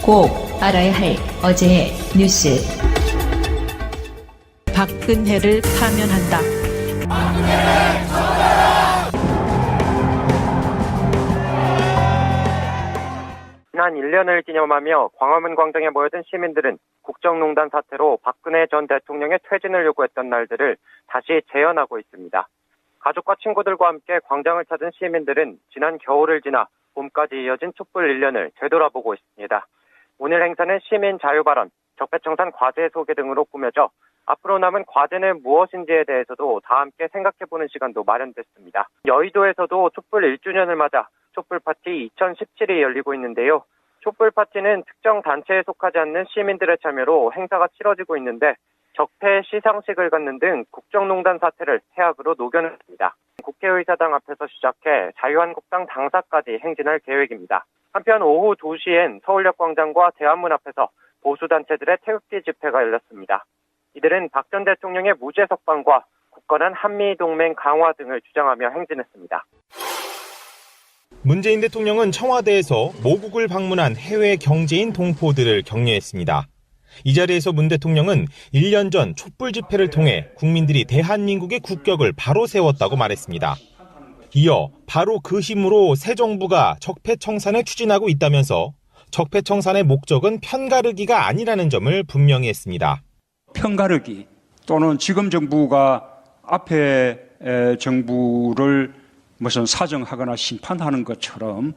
꼭 알아야 할 어제의 뉴스. 박근혜를 파면한다. 지난 1년을 기념하며 광화문 광장에 모여든 시민들은 국정농단 사태로 박근혜 전 대통령의 퇴진을 요구했던 날들을 다시 재현하고 있습니다. 가족과 친구들과 함께 광장을 찾은 시민들은 지난 겨울을 지나 봄까지 이어진 촛불 1년을 되돌아보고 있습니다. 오늘 행사는 시민 자유발언, 적폐청산 과제 소개 등으로 꾸며져 앞으로 남은 과제는 무엇인지에 대해서도 다 함께 생각해보는 시간도 마련됐습니다. 여의도에서도 촛불 1주년을 맞아 촛불 파티 2017이 열리고 있는데요. 촛불 파티는 특정 단체에 속하지 않는 시민들의 참여로 행사가 치러지고 있는데 적폐 시상식을 갖는 등 국정농단 사태를 해악으로 녹여냈습니다. 국회의사당 앞에서 시작해 자유한국당 당사까지 행진할 계획입니다. 한편 오후 2시엔 서울역 광장과 대한문 앞에서 보수단체들의 태극기 집회가 열렸습니다. 이들은 박 전 대통령의 무죄 석방과 굳건한 한미동맹 강화 등을 주장하며 행진했습니다. 문재인 대통령은 청와대에서 모국을 방문한 해외 경제인 동포들을 격려했습니다. 이 자리에서 문 대통령은 1년 전 촛불 집회를 통해 국민들이 대한민국의 국격을 바로 세웠다고 말했습니다. 이어 바로 그 힘으로 새 정부가 적폐청산을 추진하고 있다면서 적폐청산의 목적은 편가르기가 아니라는 점을 분명히 했습니다. 편가르기 또는 지금 정부가 앞에 정부를 무슨 사정하거나 심판하는 것처럼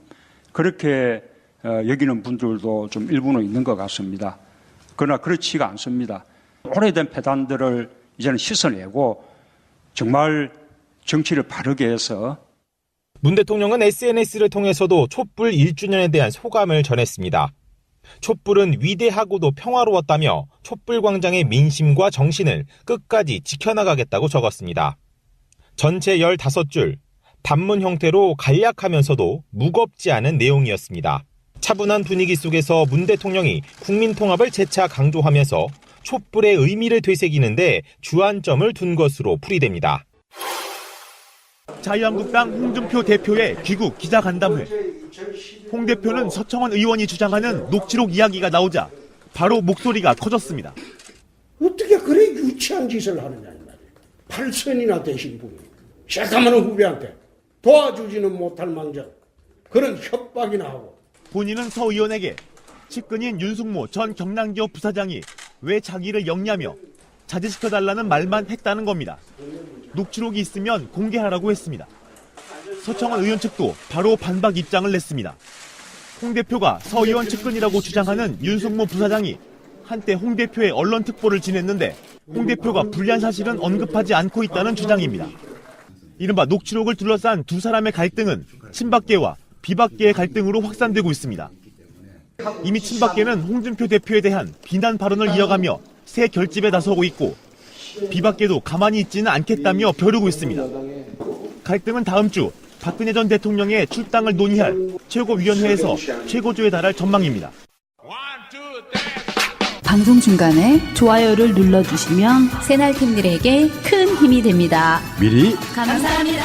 그렇게 여기는 분들도 좀 일부는 있는 것 같습니다. 그러나 그렇지가 않습니다. 오래된 폐단들을 이제는 씻어내고 정말 정치를 바르게 해서 문 대통령은 SNS를 통해서도 촛불 1주년에 대한 소감을 전했습니다. 촛불은 위대하고도 평화로웠다며 촛불 광장의 민심과 정신을 끝까지 지켜나가겠다고 적었습니다. 전체 15줄, 단문 형태로 간략하면서도 무겁지 않은 내용이었습니다. 차분한 분위기 속에서 문 대통령이 국민 통합을 재차 강조하면서 촛불의 의미를 되새기는데 주안점을 둔 것으로 풀이됩니다. 자유한국당 홍준표 대표의 귀국 기자간담회. 홍 대표는 서청원 의원이 주장하는 녹취록 이야기가 나오자 바로 목소리가 커졌습니다. 어떻게 그래 유치한 짓을 하느냐 이 말이에요. 8선이나 되신 분이 새까만 후배한테 도와주지는 못할 망정 그런 협박이나 하고. 본인은 서 의원에게 측근인 윤숙모 전 경남기업 부사장이 왜 자기를 역냐며 자제시켜달라는 말만 했다는 겁니다. 녹취록이 있으면 공개하라고 했습니다. 서청원 의원 측도 바로 반박 입장을 냈습니다. 홍 대표가 서 의원 측근이라고 주장하는 윤숙모 부사장이 한때 홍 대표의 언론 특보를 지냈는데 홍 대표가 불리한 사실은 언급하지 않고 있다는 주장입니다. 이른바 녹취록을 둘러싼 두 사람의 갈등은 친박계와 비박계의 갈등으로 확산되고 있습니다. 이미 친박계는 홍준표 대표에 대한 비난 발언을 이어가며 새 결집에 나서고 있고 비박계도 가만히 있지는 않겠다며 벼르고 있습니다. 갈등은 다음 주 박근혜 전 대통령의 출당을 논의할 최고위원회에서 최고조에 달할 전망입니다. 방송 중간에 좋아요를 눌러주시면 새날팀들에게 큰 힘이 됩니다. 미리 감사합니다.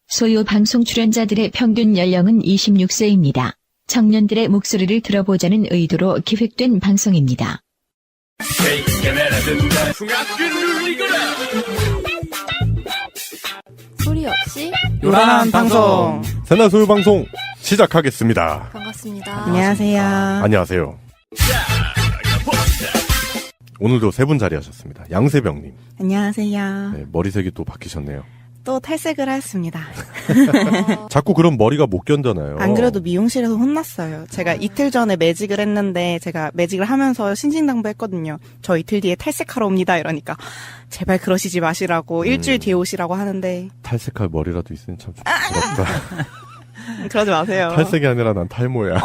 소유 방송 출연자들의 평균 연령은 26세입니다. 청년들의 목소리를 들어보자는 의도로 기획된 방송입니다. 소리 없이 요란한 방송 새날 소유 방송 시작하겠습니다. 반갑습니다. 안녕하세요. 안녕하세요. 오늘도 세 분 자리하셨습니다. 양세병님. 안녕하세요. 네, 머리색이 또 바뀌셨네요. 또 탈색을 했습니다. 자꾸 그럼 머리가 못 견뎌나요? 안 그래도 미용실에서 혼났어요. 제가 이틀 전에 매직을 했는데 제가 매직을 하면서 신신당부했거든요. 저 이틀 뒤에 탈색하러 옵니다. 이러니까 제발 그러시지 마시라고 일주일 뒤에 오시라고 하는데 탈색할 머리라도 있으니 참 부럽다. 그러지 마세요. 탈색이 아니라 난 탈모야.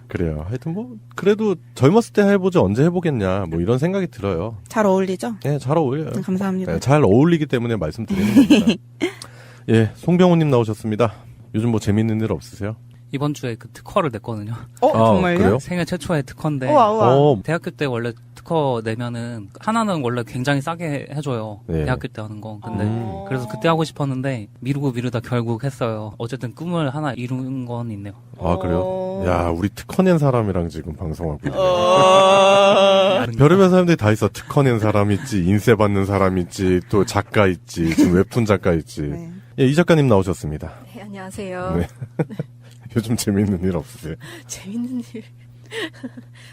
그래요. 하여튼 뭐 그래도 젊었을 때 해보지 언제 해보겠냐 뭐 이런 생각이 들어요. 잘 어울리죠? 네, 잘 어울려요. 감사합니다. 네, 잘 어울리기 때문에 말씀드리는 겁니다. 예, 송병호님 나오셨습니다. 요즘 뭐 재밌는 일 없으세요? 이번 주에 그 특허를 냈거든요. 정말요? 그래요? 생애 최초의 특허인데 우와. 어, 대학교 때 원래 특허 내면은 하나는 원래 굉장히 싸게 해줘요. 네. 대학교 때 하는 거. 근데 그래서 그때 하고 싶었는데 미루다 결국 했어요. 어쨌든 꿈을 하나 이룬 건 있네요. 아, 그래요? 야, 우리 특허 낸 사람이랑 지금 방송하고 있네. 별의별 사람들이 다 있어. 특허 낸 사람 있지, 인쇄 받는 사람 있지, 또 작가 있지, 지금 웹툰 작가 있지. 네. 예, 이 작가님 나오셨습니다. 네, 안녕하세요. 네. 요즘 재미있는 일 없으세요? 재밌는 일.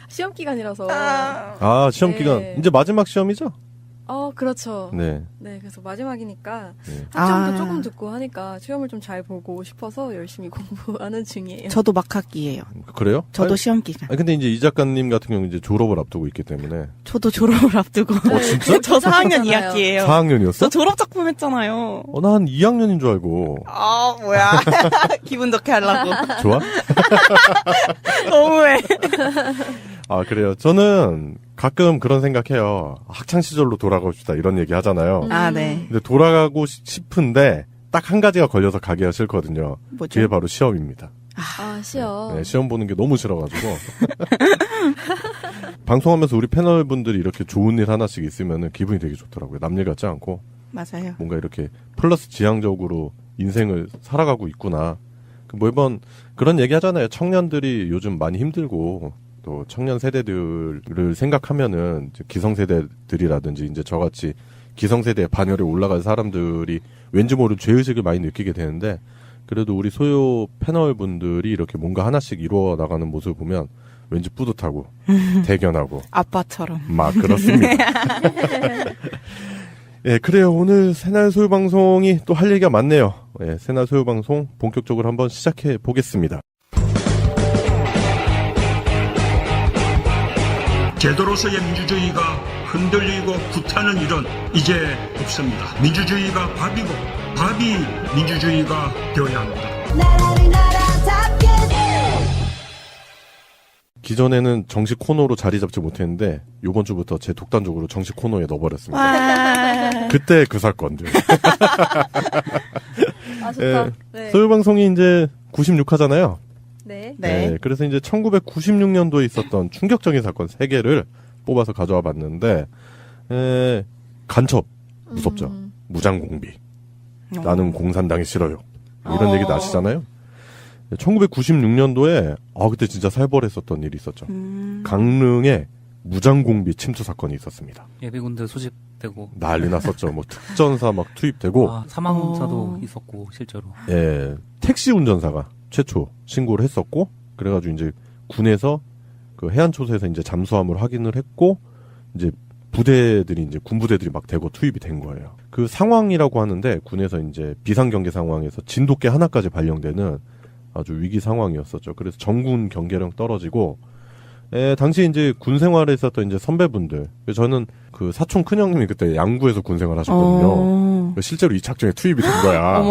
시험 기간이라서. 아, 시험 네. 기간. 이제 마지막 시험이죠? 그렇죠. 네. 네, 그래서 마지막이니까 네. 학점도 조금 듣고 하니까 시험을 좀 잘 보고 싶어서 열심히 공부하는 중이에요. 저도 막학기예요. 그래요? 저도 아니, 시험 기간. 아니, 근데 이제 이 작가님 같은 경우는 이제 졸업을 앞두고 있기 때문에. 저도 졸업을 앞두고. 진짜? 저 4학년 그렇잖아요. 2학기예요. 4학년이었어? 저 졸업 작품 했잖아요. 나 한 2학년인 줄 알고. 아, 뭐야. 기분 좋게 하려고. 좋아? 너무해. 아, 그래요. 저는 가끔 그런 생각해요. 학창시절로 돌아가고 싶다 이런 얘기 하잖아요. 아, 네. 근데 돌아가고 싶은데 딱 한 가지가 걸려서 가기가 싫거든요. 뭐죠? 그게 바로 시험입니다. 시험. 네, 시험 보는 게 너무 싫어가지고. 방송하면서 우리 패널분들이 이렇게 좋은 일 하나씩 있으면 기분이 되게 좋더라고요. 남일 같지 않고. 맞아요. 뭔가 이렇게 플러스 지향적으로 인생을 살아가고 있구나. 매번 그런 얘기 하잖아요. 청년들이 요즘 많이 힘들고 또 청년 세대들을 생각하면은 기성세대들이라든지 이제 저같이 기성세대의 반열에 올라갈 사람들이 왠지 모르는 죄의식을 많이 느끼게 되는데 그래도 우리 소요 패널분들이 이렇게 뭔가 하나씩 이루어 나가는 모습을 보면 왠지 뿌듯하고 대견하고 아빠처럼. 막 그렇습니다. 예, 그래요. 오늘 새날 소요 방송이 또 할 얘기가 많네요. 예, 새날 소요 방송 본격적으로 한번 시작해 보겠습니다. 제도로서의 민주주의가 흔들리고 구타는 일은 이제 없습니다. 민주주의가 밥이고 밥이 민주주의가 되어야 합니다. 기존에는 정식 코너로 자리 잡지 못했는데 이번 주부터 제 독단적으로 정식 코너에 넣어버렸습니다. 와. 그때 그 사건들. 좋다. 예, 네. 소요 방송이 이제 96화잖아요. 네. 네. 그래서 이제 1996년도에 있었던 충격적인 사건 3개를 뽑아서 가져와 봤는데 간첩 무섭죠. 무장공비. 나는 공산당이 싫어요. 이런 얘기도 아시잖아요. 1996년도에 그때 진짜 살벌했었던 일이 있었죠. 강릉에 무장공비 침투 사건이 있었습니다. 예비군들 소집되고 난리 났었죠. 뭐 특전사 막 투입되고 사망자도 있었고 실제로. 예, 택시 운전사가 최초 신고를 했었고 그래가지고 이제 군에서 그 해안초소에서 이제 잠수함을 확인을 했고 이제 부대들이 이제 군부대들이 막 대거 투입이 된 거예요. 그 상황이라고 하는데 군에서 이제 비상경계 상황에서 진돗개 하나까지 발령되는 아주 위기 상황이었었죠. 그래서 전군 경계력 떨어지고 당시 이제 군 생활에 있었던 이제 선배분들 저는 그 사촌 큰형님이 그때 양구에서 군 생활 하셨거든요. 실제로 이 작전에 투입이 된 거야.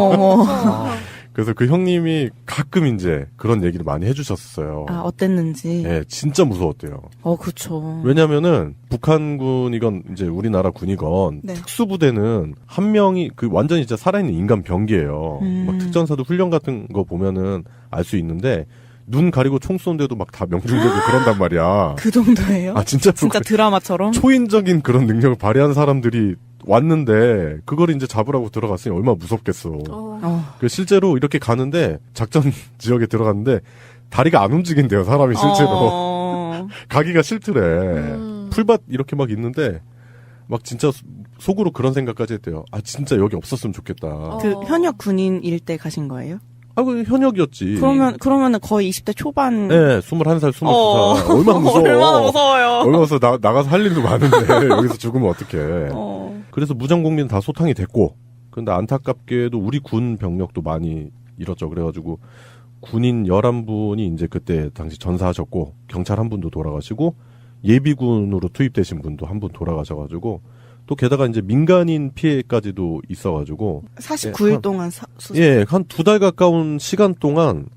그래서 그 형님이 가끔 이제 그런 얘기를 많이 해주셨어요. 어땠는지. 예, 진짜 무서웠대요. 그쵸. 왜냐면은 북한군이건 이제 우리나라 군이건 네. 특수부대는 한 명이 그 완전히 진짜 살아있는 인간 병기예요. 막 특전사도 훈련 같은 거 보면은 알 수 있는데 눈 가리고 총 쏘는데도 막 다 명중되고 그런단 말이야. 그 정도예요? 진짜 드라마처럼? 초인적인 그런 능력을 발휘한 사람들이 왔는데 그걸 이제 잡으라고 들어갔으니 얼마나 무섭겠어. 실제로 이렇게 가는데 작전 지역에 들어갔는데 다리가 안 움직인대요. 사람이 실제로. 가기가 싫더래. 풀밭 이렇게 막 있는데 막 진짜 속으로 그런 생각까지 했대요. 진짜 여기 없었으면 좋겠다. 그 현역 군인일 때 가신 거예요? 그 현역이었지. 그러면은 거의 20대 초반. 네, 21살, 22살. 얼마나 무서워. 얼마나 무서워요. 얼마나 나가서 할 일도 많은데, 여기서 죽으면 어떡해. 그래서 무장공비는 다 소탕이 됐고, 근데 안타깝게도 우리 군 병력도 많이 잃었죠. 그래가지고, 군인 11분이 이제 그때 당시 전사하셨고, 경찰 한 분도 돌아가시고, 예비군으로 투입되신 분도 한 분 돌아가셔가지고, 또 게다가 이제 민간인 피해까지도 있어가지고 49일 동안 한 2달 가까운 시간 동안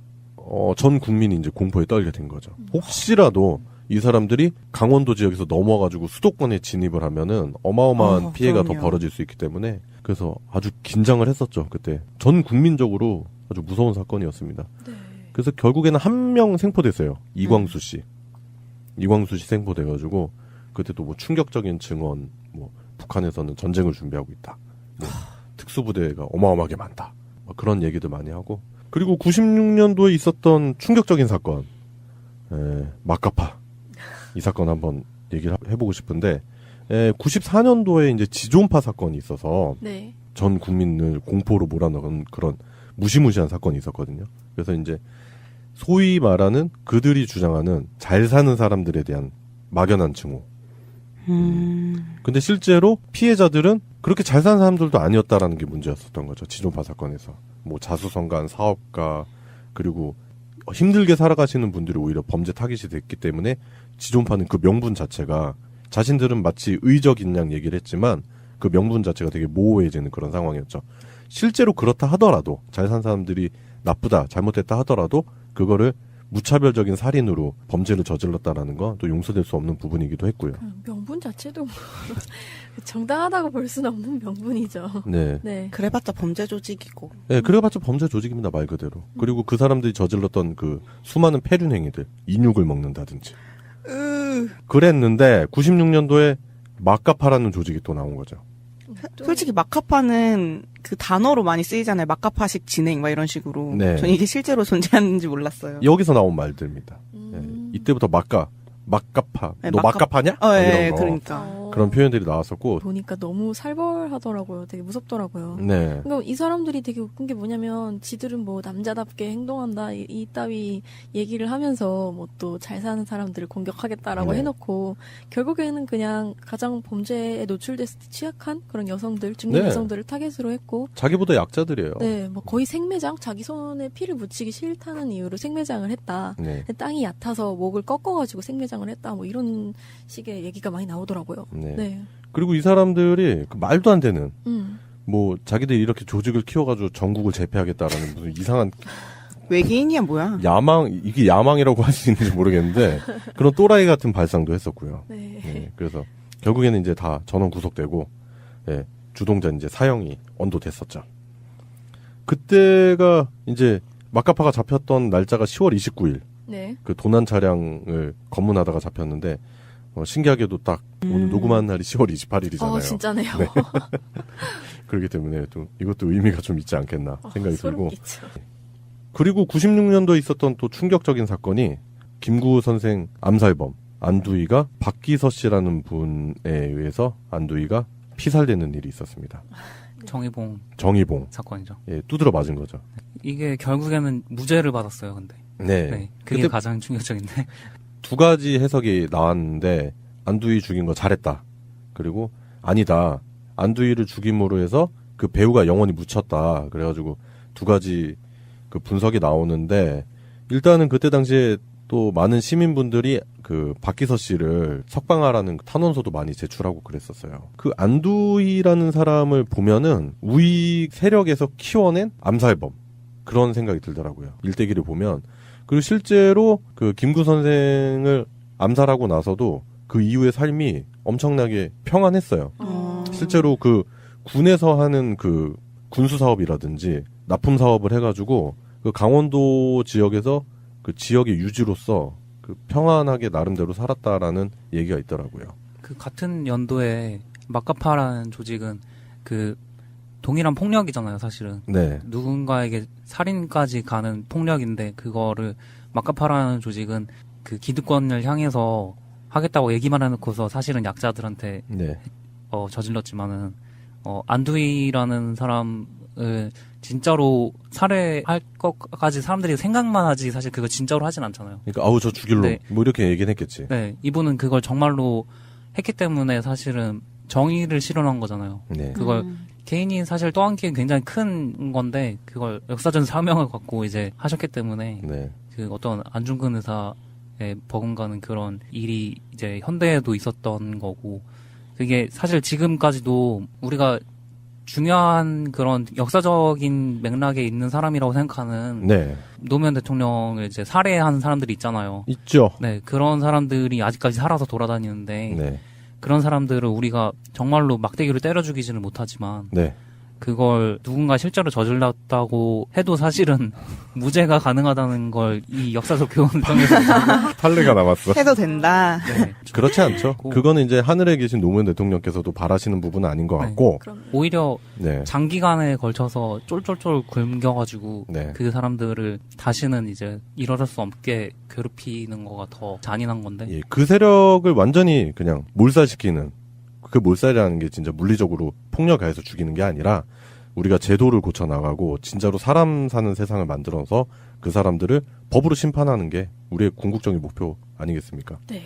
전 국민이 이제 공포에 떨게 된 거죠. 혹시라도 이 사람들이 강원도 지역에서 넘어가지고 수도권에 진입을 하면은 어마어마한 피해가 더 벌어질 수 있기 때문에 그래서 아주 긴장을 했었죠. 그때 전 국민적으로 아주 무서운 사건이었습니다. 네. 그래서 결국에는 한 명 생포됐어요. 이광수 씨 생포돼가지고 그때도 뭐 충격적인 증언, 뭐 북한에서는 전쟁을 준비하고 있다. 뭐 특수부대가 어마어마하게 많다. 뭐 그런 얘기도 많이 하고. 그리고 96년도에 있었던 충격적인 사건, 마카파. 이 사건 한번 얘기를 해보고 싶은데, 94년도에 이제 지존파 사건이 있어서 네. 전 국민을 공포로 몰아넣은 그런 무시무시한 사건이 있었거든요. 그래서 이제 소위 말하는 그들이 주장하는 잘 사는 사람들에 대한 막연한 증오. 근데 실제로 피해자들은 그렇게 잘 사는 사람들도 아니었다라는 게 문제였었던 거죠. 지존파 사건에서. 뭐 자수성가한 사업가, 그리고 힘들게 살아가시는 분들이 오히려 범죄 타깃이 됐기 때문에 지존파는 그 명분 자체가 자신들은 마치 의적인 양 얘기를 했지만 그 명분 자체가 되게 모호해지는 그런 상황이었죠. 실제로 그렇다 하더라도 잘 산 사람들이 나쁘다, 잘못됐다 하더라도 그거를 무차별적인 살인으로 범죄를 저질렀다라는 건 또 용서될 수 없는 부분이기도 했고요. 명분 자체도 정당하다고 볼 수는 없는 명분이죠. 네. 네. 그래봤자 범죄 조직이고. 네, 그래봤자 범죄 조직입니다, 말 그대로. 그리고 그 사람들이 저질렀던 그 수많은 폐륜 행위들, 인육을 먹는다든지. 그랬는데 96년도에 마카파라는 조직이 또 나온 거죠. 솔직히 마카파는 그 단어로 많이 쓰이잖아요. 마카파식 진행 막 이런 식으로. 네. 전 이게 실제로 존재하는지 몰랐어요. 여기서 나온 말들입니다. 이때부터 마카파. 네, 너 마카파냐? 네, 이런 거. 그러니까. 그런 표현들이 나왔었고. 보니까 너무 살벌하더라고요. 되게 무섭더라고요. 네. 그러니까 이 사람들이 되게 웃긴 게 뭐냐면 지들은 뭐 남자답게 행동한다 이 따위 얘기를 하면서 뭐 또 잘 사는 사람들을 공격하겠다라고 네. 해놓고 결국에는 그냥 가장 범죄에 노출됐을 때 취약한 그런 여성들, 중년 네. 여성들을 타겟으로 했고 자기보다 약자들이에요. 네, 뭐 거의 생매장, 자기 손에 피를 묻히기 싫다는 이유로 생매장을 했다. 네. 땅이 얕아서 목을 꺾어가지고 생매장을 했다. 뭐 이런 식의 얘기가 많이 나오더라고요. 네. 네. 그리고 이 사람들이 그 말도 안 되는 음. 뭐 자기들이 이렇게 조직을 키워가지고 전국을 제패하겠다라는 무슨 이상한 외계인이야 뭐야? 이게 야망이라고 할 수 있는지 모르겠는데 그런 또라이 같은 발상도 했었고요. 네. 네, 그래서 결국에는 이제 다 전원 구속되고 예, 주동자 이제 사형이 언도됐었죠. 그때가 이제 마카파가 잡혔던 날짜가 10월 29일. 네. 그 도난 차량을 검문하다가 잡혔는데 신기하게도 딱 오늘 녹음하는 날이 10월 28일이잖아요. 진짜네요. 네. 그렇기 때문에 또 이것도 의미가 좀 있지 않겠나 생각이 들고. 끼쳐. 그리고 96년도에 있었던 또 충격적인 사건이 김구 선생 암살범 안두희가 박기서 씨라는 분에 의해서 안두희가 피살되는 일이 있었습니다. 정의봉 사건이죠. 예, 두드러 맞은 거죠. 이게 결국에는 무죄를 받았어요. 근데 네, 그게 가장 충격적인데 두 가지 해석이 나왔는데 안두희 죽인 거 잘했다. 그리고 아니다. 안두희를 죽임으로 해서 그 배우가 영원히 묻혔다. 그래가지고 두 가지 그 분석이 나오는데 일단은 그때 당시에 또 많은 시민분들이 그 박기서 씨를 석방하라는 탄원서도 많이 제출하고 그랬었어요. 그 안두희라는 사람을 보면은 우익 세력에서 키워낸 암살범 그런 생각이 들더라고요. 일대기를 보면. 그리고 실제로 그 김구 선생을 암살하고 나서도 그 이후의 삶이 엄청나게 평안했어요. 실제로 그 군에서 하는 그 군수 사업이라든지 납품 사업을 해가지고 그 강원도 지역에서 그 지역의 유지로서 그 평안하게 나름대로 살았다라는 얘기가 있더라고요. 그 같은 연도에 마카파라는 조직은 그 동일한 폭력이잖아요, 사실은. 네. 누군가에게 살인까지 가는 폭력인데 그거를 마카파라는 조직은 그 기득권을 향해서 하겠다고 얘기만 해놓고서 사실은 약자들한테 네. 저질렀지만은 안두희라는 사람을 진짜로 살해할 것까지 사람들이 생각만 하지 사실 그거 진짜로 하진 않잖아요. 그러니까 아우 저 죽일로 네. 뭐 이렇게 얘기는 했겠지. 네, 이분은 그걸 정말로 했기 때문에 사실은 정의를 실현한 거잖아요. 네. 그걸 개인이 사실 떠안기엔 굉장히 큰 건데 그걸 역사적 사명을 갖고 이제 하셨기 때문에 네. 그 어떤 안중근 의사의 버금가는 그런 일이 이제 현대에도 있었던 거고 그게 사실 지금까지도 우리가 중요한 그런 역사적인 맥락에 있는 사람이라고 생각하는 네. 노무현 대통령을 이제 살해한 사람들이 있잖아요. 있죠. 네, 그런 사람들이 아직까지 살아서 돌아다니는데 네. 그런 사람들을 우리가 정말로 막대기로 때려 죽이지는 못하지만 네. 그걸 누군가 실제로 저질렀다고 해도 사실은 무죄가 가능하다는 걸 이 역사적 교훈을 통해서 판례가 남았어. 해도 된다. 네. 그렇지 않죠. 그거는 이제 하늘에 계신 노무현 대통령께서도 바라시는 부분은 아닌 것 같고. 오히려 네. 장기간에 걸쳐서 쫄쫄쫄 굶겨가지고 네. 그 사람들을 다시는 이제 일어날 수 없게 괴롭히는 거가 더 잔인한 건데. 예, 그 세력을 완전히 그냥 몰살시키는, 그 몰살이라는 게 진짜 물리적으로 폭력 가해서 죽이는 게 아니라 우리가 제도를 고쳐나가고 진짜로 사람 사는 세상을 만들어서 그 사람들을 법으로 심판하는 게 우리의 궁극적인 목표 아니겠습니까? 네.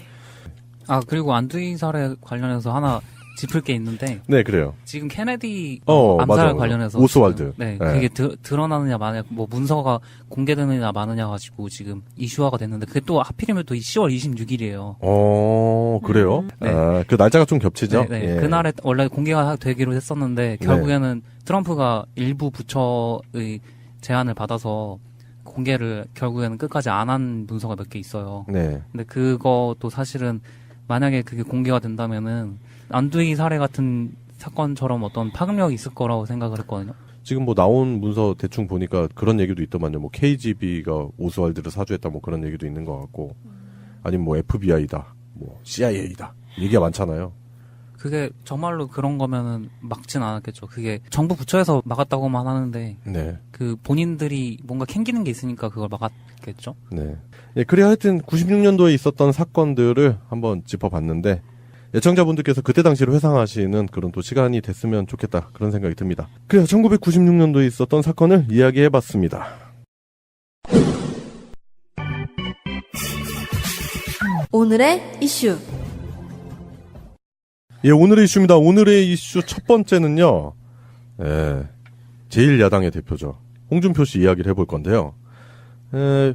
아, 그리고 안두희 사례 관련해서 하나 짚을 게 있는데. 네, 그래요. 지금 케네디 맞아, 암살 맞아. 관련해서. 오스왈드. 네, 네. 그게 드러나느냐 마느냐, 뭐 문서가 공개되느냐 마느냐 가지고 지금 이슈화가 됐는데 그게 또 하필이면 또 10월 26일이에요. 그래요? 네. 아, 그 날짜가 좀 겹치죠? 네, 네. 예. 그날에 원래 공개가 되기로 했었는데 결국에는 트럼프가 일부 부처의 제안을 받아서 공개를 결국에는 끝까지 안 한 문서가 몇 개 있어요. 네. 근데 그것도 사실은 만약에 그게 공개가 된다면은 안두희 사례 같은 사건처럼 어떤 파급력이 있을 거라고 생각을 했거든요. 지금 뭐 나온 문서 대충 보니까 그런 얘기도 있더만요. 뭐 KGB가 오스왈드를 사주했다 뭐 그런 얘기도 있는 것 같고, 아니면 뭐 FBI다, 뭐 CIA다 얘기가 많잖아요. 그게 정말로 그런 거면은 막진 않았겠죠. 그게 정부 부처에서 막았다고만 하는데, 네. 그 본인들이 뭔가 캥기는 게 있으니까 그걸 막았겠죠. 네. 예, 그래 하여튼 96년도에 있었던 사건들을 한번 짚어봤는데, 예청자분들께서 그때 당시를 회상하시는 그런 또 시간이 됐으면 좋겠다 그런 생각이 듭니다. 그래서 1996년도에 있었던 사건을 이야기해봤습니다. 오늘의 이슈. 예, 오늘의 이슈입니다. 오늘의 이슈 첫 번째는요, 제1야당의 대표죠. 홍준표 씨 이야기를 해볼 건데요.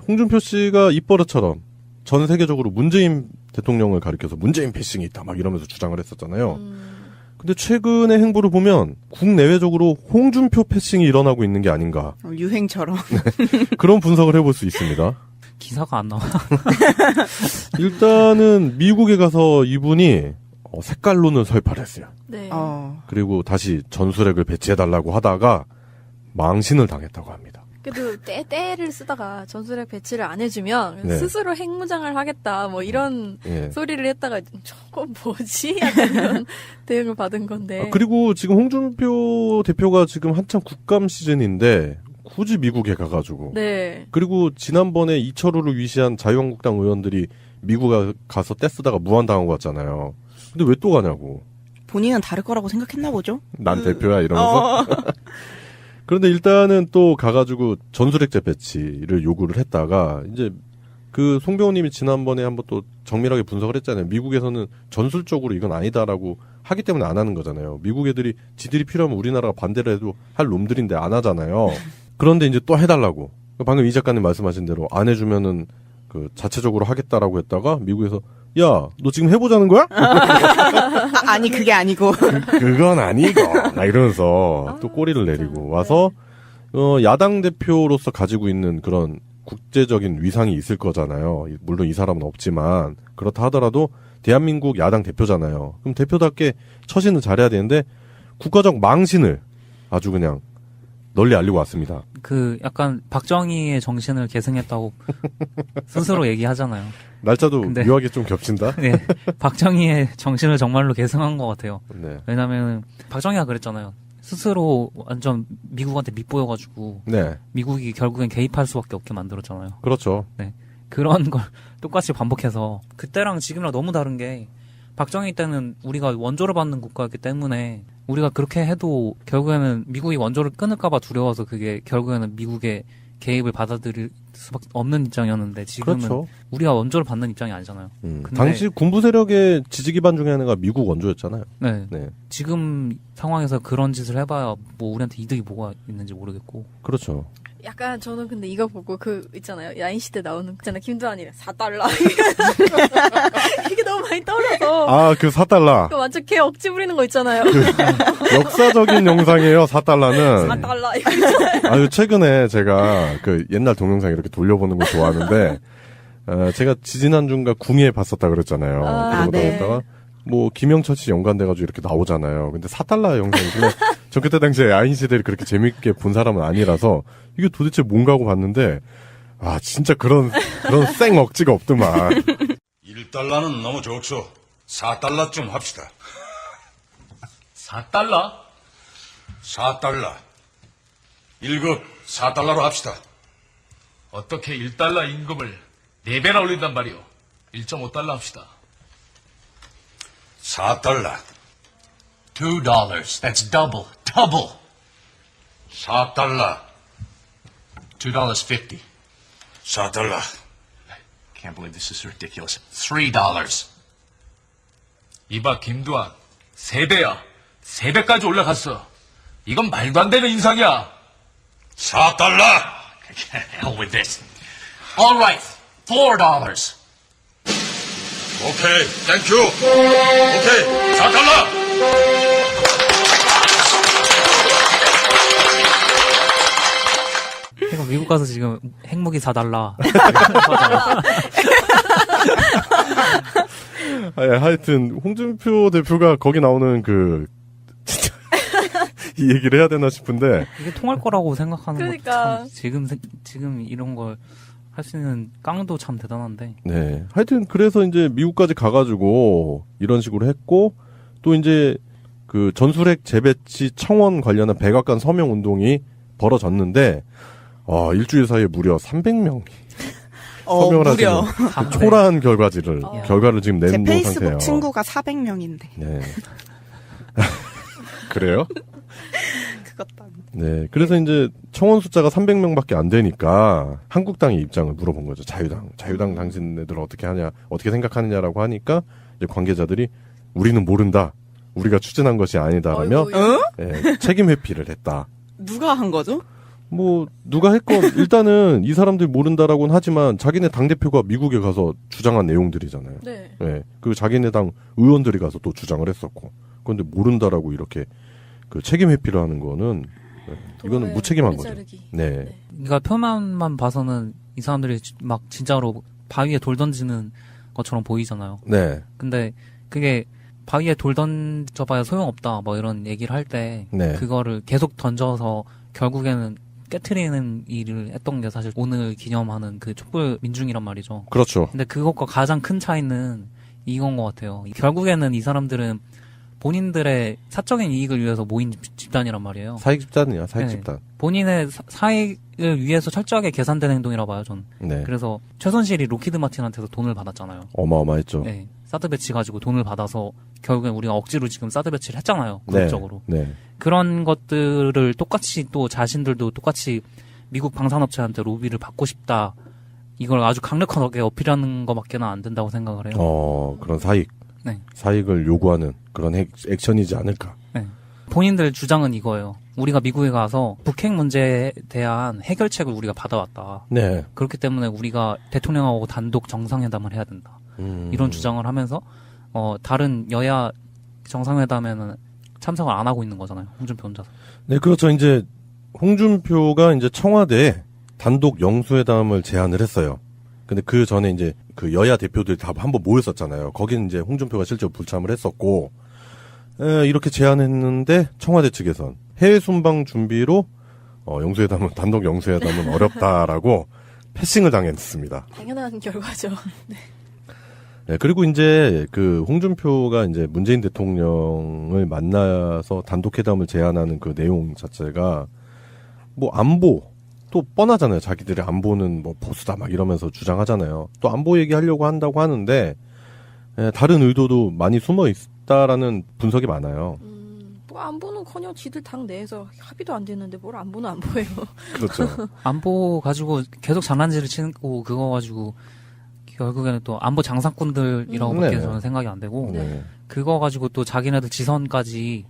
홍준표 씨가 입버릇처럼 전 세계적으로 문재인 대통령을 가리켜서 문재인 패싱이 있다 막 이러면서 주장을 했었잖아요. 근데 최근의 행보를 보면 국내외적으로 홍준표 패싱이 일어나고 있는 게 아닌가. 유행처럼. 그런 분석을 해볼 수 있습니다. 기사가 안 나와. 일단은 미국에 가서 이분이 색깔론을 설파를 했어요. 네. 그리고 다시 전술핵을 배치해달라고 하다가 망신을 당했다고 합니다. 그래도 때를 쓰다가 전술핵 배치를 안 해주면 네. 스스로 핵무장을 하겠다 뭐 이런 예. 소리를 했다가 저건 뭐지? 약간 이런 대응을 받은 건데. 그리고 지금 홍준표 대표가 지금 한참 국감 시즌인데 굳이 미국에 가가지고. 네. 그리고 지난번에 이철우를 위시한 자유한국당 의원들이 미국에 가서 떼쓰다가 무한당한 거 같잖아요. 근데 왜 또 가냐고. 본인은 다를 거라고 생각했나 보죠? 난 대표야 이러면서. 그런데 일단은 또 가가지고 전술핵제 배치를 요구를 했다가 이제 그 송병호님이 지난번에 한번 또 정밀하게 분석을 했잖아요. 미국에서는 전술적으로 이건 아니다라고 하기 때문에 안 하는 거잖아요. 미국 애들이 지들이 필요하면 우리나라가 반대를 해도 할 놈들인데 안 하잖아요. 그런데 이제 또 해달라고. 방금 이 작가님 말씀하신 대로 안 해주면은 그 자체적으로 하겠다라고 했다가 미국에서 야, 너 지금 해보자는 거야? 아니 그게 아니고. 그건 아니고. 막 이러면서 또 꼬리를 내리고 와서 야당 대표로서 가지고 있는 그런 국제적인 위상이 있을 거잖아요. 물론 이 사람은 없지만 그렇다 하더라도 대한민국 야당 대표잖아요. 그럼 대표답게 처신을 잘해야 되는데 국가적 망신을 아주 그냥 널리 알리고 왔습니다. 그 약간 박정희의 정신을 계승했다고 스스로 얘기하잖아요. 날짜도 근데, 묘하게 좀 겹친다? 네. 박정희의 정신을 정말로 계승한 것 같아요. 네. 왜냐면 박정희가 그랬잖아요. 스스로 완전 미국한테 밑보여가지고 네. 미국이 결국엔 개입할 수밖에 없게 만들었잖아요. 그렇죠. 네. 그런 걸 똑같이 반복해서 그때랑 지금이랑 너무 다른 게 박정희 때는 우리가 원조를 받는 국가였기 때문에 우리가 그렇게 해도 결국에는 미국이 원조를 끊을까봐 두려워서 그게 결국에는 미국의 개입을 받아들일 수밖에 없는 입장이었는데 지금은 그렇죠. 우리가 원조를 받는 입장이 아니잖아요. 근데 당시 군부 세력의 지지 기반 중에 하나가 미국 원조였잖아요. 네. 네. 지금 상황에서 그런 짓을 해봐야 뭐 우리한테 이득이 뭐가 있는지 모르겠고. 그렇죠. 약간 저는 근데 이거 보고 그 있잖아요. 야인시대 나오는 있잖아요. 김두한이 4달러. 이게 너무 많이 떠올라서. 아, 그 4달러. 그 완전 걔 억지 부리는 거 있잖아요. 역사적인 영상이에요, 4달러는. 4달러. 이거 있잖아요. 아유, 최근에 제가 그 옛날 동영상 이렇게 돌려보는 거 좋아하는데, 제가 지지난주인가 궁예 봤었다 그랬잖아요. 아, 그러고 네. 나다가 뭐 김영철 씨 연관돼가지고 이렇게 나오잖아요. 근데 4달러 영상이 전 그때 당시에 아인 시대를 그렇게 재밌게 본 사람은 아니라서 이게 도대체 뭔가 하고 봤는데 아 진짜 그런 쌩 억지가 없더만. 1달러는 너무 적소. 4달러쯤 합시다. 4달러? 4달러. 1급 4달러로 합시다. 어떻게 1달러 임금을 4배나 올린단 말이오? 1.5달러 합시다. 4달러. $2. That's double. 4달러. $2.50. 4달러. Can't believe this is ridiculous. $3. 이봐, 김두한. 3배야. 3배까지 올라갔어. 이건 말도 안 되는 인상이야. 4달러. Hell with this. All right. $4. 오케이, 땡큐. 오케이, 4달러. 그러니까 미국 가서 지금 핵무기 사달라. 하여튼 홍준표 대표가 거기 나오는 진짜 이 얘기를 해야 되나 싶은데 이게 통할 거라고 생각하는 그러니까. 것도 참 지금 이런 걸 할 수 있는 깡도 참 대단한데. 네. 하여튼 그래서 이제 미국까지 가가지고 이런 식으로 했고 또 이제 그 전술핵 재배치 청원 관련한 백악관 서명 운동이 벌어졌는데 일주일 사이에 무려 300명이 서명을 무려. 하시는 그 초라한 결과를 지금 제 내놓은 페이스북 상태예요. 친구가 400명인데. 네. 그래요? 그것도 아닌데. 네. 그래서 이제 청원 숫자가 300명밖에 안 되니까 한국당의 입장을 물어본 거죠. 자유당 당신네들 어떻게 생각하느냐라고 하니까 이제 관계자들이 우리는 모른다. 우리가 추진한 것이 아니다라며 네, 책임 회피를 했다. 누가 한 거죠? 뭐 누가 했건 일단은 이 사람들이 모른다라고는 하지만 자기네 당대표가 미국에 가서 주장한 내용들이잖아요. 네. 네. 그리고 자기네 당 의원들이 가서 또 주장을 했었고. 그런데 모른다라고 이렇게 그 책임 회피를 하는 거는 이거는 무책임한 거죠. 네. 그러니까 표면만 봐서는 이 사람들이 막 진짜로 바위에 돌 던지는 것처럼 보이잖아요. 네. 근데 그게 바위에 돌 던져봐야 소용없다 뭐 이런 얘기를 할 때 네. 그거를 계속 던져서 결국에는 깨트리는 일을 했던 게 사실 오늘 기념하는 그 촛불 민중이란 말이죠. 그렇죠. 근데 그것과 가장 큰 차이는 이건 것 같아요. 결국에는 이 사람들은 본인들의 사적인 이익을 위해서 모인 집단이란 말이에요. 사익 집단이야, 사익 네. 집단. 본인의 사익을 위해서 철저하게 계산된 행동이라고 봐요, 전. 네. 그래서 최순실이 로키드 마틴한테서 돈을 받았잖아요. 어마어마했죠. 네. 사드 배치 가지고 돈을 받아서 결국엔 우리가 억지로 지금 사드 배치를 했잖아요. 그룹적으로. 네. 그런 것들을 똑같이 또 자신들도 똑같이 미국 방산업체한테 로비를 받고 싶다. 이걸 아주 강력하게 어필하는 것밖에는 안 된다고 생각을 해요. 그런 사익. 네. 사익을 요구하는 그런 액션이지 않을까. 네. 본인들 주장은 이거예요. 우리가 미국에 가서 북핵 문제에 대한 해결책을 우리가 받아왔다. 네. 그렇기 때문에 우리가 대통령하고 단독 정상회담을 해야 된다. 이런 주장을 하면서 다른 여야 정상회담에는 참석을 안 하고 있는 거잖아요. 홍준표 혼자서. 네, 그렇죠. 이제 홍준표가 이제 청와대에 단독 영수회담을 제안을 했어요. 근데 그 전에 이제 그 여야 대표들이 다 한번 모였었잖아요. 거기는 이제 홍준표가 실제로 불참을 했었고, 이렇게 제안했는데 청와대 측에선 해외 순방 준비로 단독 영수회담은 어렵다라고 패싱을 당했습니다. 당연한 결과죠. 네. 네, 그리고 이제 그 홍준표가 이제 문재인 대통령을 만나서 단독 회담을 제안하는 그 내용 자체가 뭐 안보 또 뻔하잖아요. 자기들의 안보는 뭐 보수다 막 이러면서 주장하잖아요. 또 안보 얘기하려고 한다고 하는데 다른 의도도 많이 숨어 있다라는 분석이 많아요. 뭐 안보는커녕 지들 당 내에서 합의도 안 되는데 뭘 안보는 안보예요. 그렇죠. 안보 가지고 계속 장난질을 치고 그거 가지고 결국에는 또 안보 장사꾼들이라고밖에 저는 생각이 안 되고 그거 가지고 또 자기네들 지선까지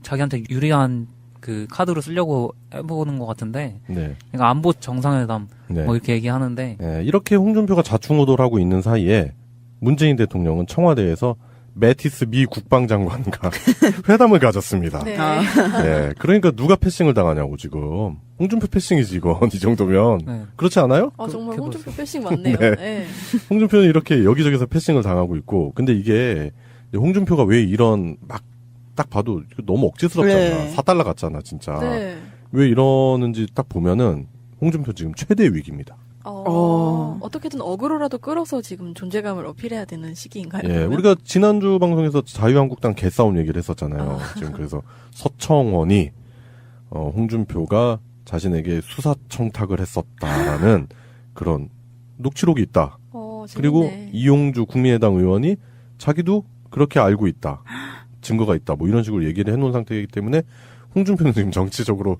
자기한테 유리한 그 카드로 쓰려고 해보는 것 같은데 그러니까 안보 정상회담 뭐 이렇게 얘기하는데 이렇게 홍준표가 좌충우돌하고 있는 사이에 문재인 대통령은 청와대에서 매티스 미 국방장관과 회담을 가졌습니다. 네. 네. 그러니까 누가 패싱을 당하냐고 지금. 홍준표 패싱이지 이건 이 정도면. 그렇지 않아요? 정말 홍준표 패싱 맞네요. 네. 네. 홍준표는 이렇게 여기저기서 패싱을 당하고 있고 근데 이게 홍준표가 왜 이런 막 딱 봐도 너무 억지스럽잖아. 네. 4달러 같잖아, 진짜. 네. 왜 이러는지 딱 보면은 홍준표 지금 최대 위기입니다. 어떻게든 어그로라도 끌어서 지금 존재감을 어필해야 되는 시기인가요? 예, 그러면? 우리가 지난주 방송에서 자유한국당 개싸움 얘기를 했었잖아요. 지금 그래서 서청원이 홍준표가 자신에게 수사 청탁을 했었다라는 그런 녹취록이 있다. 그리고 재밌네. 이용주 국민의당 의원이 자기도 그렇게 알고 있다. 증거가 있다. 뭐 이런 식으로 얘기를 해놓은 상태이기 때문에 홍준표는 지금 정치적으로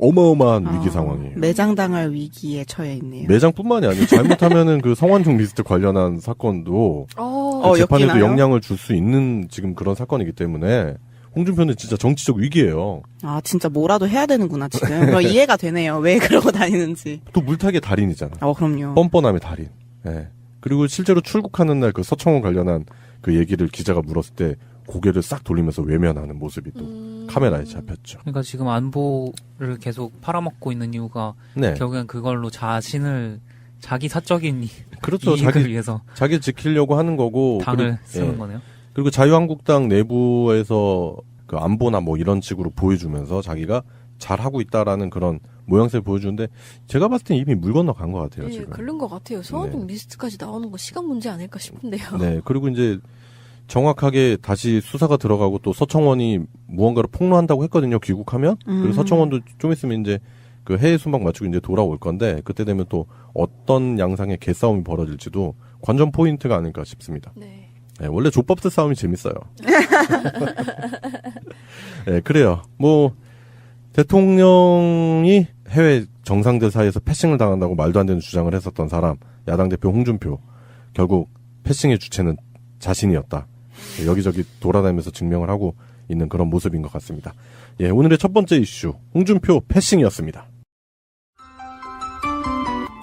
어마어마한 위기 상황이에요. 매장당할 위기에 처해 있네요. 매장뿐만이 아니고 잘못하면은 그 성완종 리스트 관련한 사건도 그 재판에도 엮이나요? 영향을 줄 수 있는 지금 그런 사건이기 때문에 홍준표는 진짜 정치적 위기예요. 아, 진짜 뭐라도 해야 되는구나, 지금. 이해가 되네요. 왜 그러고 다니는지. 또 물타기의 달인이잖아. 그럼요. 뻔뻔함의 달인. 예. 그리고 실제로 출국하는 날 그 서청원 관련한 그 얘기를 기자가 물었을 때 고개를 싹 돌리면서 외면하는 모습이 또 카메라에 잡혔죠. 그러니까 지금 안보를 계속 팔아먹고 있는 이유가 네. 결국엔 그걸로 자신을 자기 사적인 그렇죠. 이익을 위해서 자기 지키려고 하는 거고 당을 쓰는 거네요. 그리고 자유한국당 내부에서 그 안보나 뭐 이런 식으로 보여주면서 자기가 잘하고 있다라는 그런 모양새를 보여주는데 제가 봤을 땐 이미 물 건너간 것 같아요. 예, 지금. 그런 것 같아요. 성완종 리스트까지 나오는 거 시간 문제 아닐까 싶은데요. 네. 그리고 이제 정확하게 다시 수사가 들어가고 또 서청원이 무언가를 폭로한다고 했거든요. 귀국하면. 그리고 서청원도 좀 있으면 이제 그 해외 순방 마치고 이제 돌아올 건데 그때 되면 또 어떤 양상의 개싸움이 벌어질지도 관전 포인트가 아닐까 싶습니다. 네. 네, 원래 족밥들 싸움이 재밌어요. 네, 그래요. 뭐 대통령이 해외 정상들 사이에서 패싱을 당한다고 말도 안 되는 주장을 했었던 사람, 야당 대표 홍준표. 결국 패싱의 주체는 자신이었다. 여기저기 돌아다니면서 증명을 하고 있는 그런 모습인 것 같습니다. 예, 오늘의 첫 번째 이슈, 홍준표 패싱이었습니다.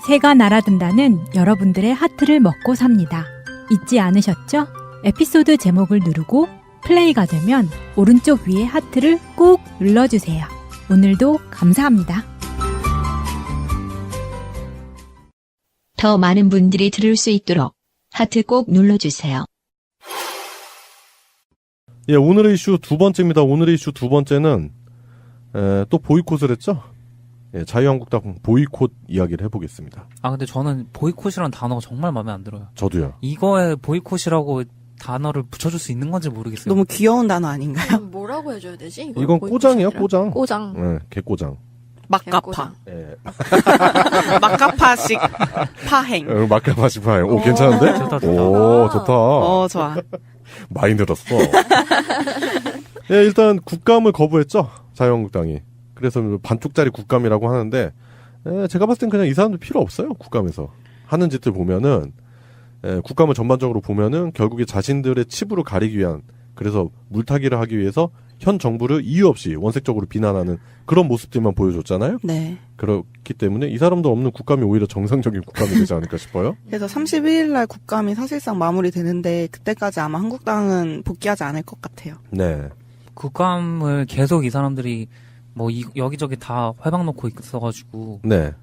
새가 날아든다는 여러분들의 하트를 먹고 삽니다. 잊지 않으셨죠? 에피소드 제목을 누르고 플레이가 되면 오른쪽 위에 하트를 꼭 눌러주세요. 오늘도 감사합니다. 더 많은 분들이 들을 수 있도록 하트 꼭 눌러주세요. 예, 오늘의 이슈 두 번째입니다. 오늘의 이슈 두 번째는 또 보이콧을 했죠? 예, 자유한국당 보이콧 이야기를 해보겠습니다. 근데 저는 보이콧이라는 단어가 정말 마음에 안 들어요. 저도요. 이거에 보이콧이라고 단어를 붙여줄 수 있는 건지 모르겠어요. 너무 귀여운 단어 아닌가요? 뭐라고 해줘야 되지? 이건 꼬장이에요, 꼬장. 꼬장. 네, 개꼬장. 막가파. 예. 막가파식 파행. 막가파식 파행. 오, 괜찮은데? 좋다, 좋다. 오, 좋다. 좋아. 많이 늘었어. 예, 일단 국감을 거부했죠. 자유한국당이. 그래서 반쪽짜리 국감이라고 하는데 제가 봤을 땐 그냥 이 사람들 필요 없어요. 국감에서. 하는 짓들 보면은 국감을 전반적으로 보면은 결국에 자신들의 치부를 가리기 위한 그래서 물타기를 하기 위해서 현 정부를 이유 없이 원색적으로 비난하는 그런 모습들만 보여줬잖아요. 네. 그렇기 때문에 이 사람들 없는 국감이 오히려 정상적인 국감이 되지 않을까 싶어요. 그래서 31일 날 국감이 사실상 마무리되는데 그때까지 아마 한국당은 복귀하지 않을 것 같아요. 네. 국감을 계속 이 사람들이 뭐 여기저기 다 회방 놓고 있어가지고 네.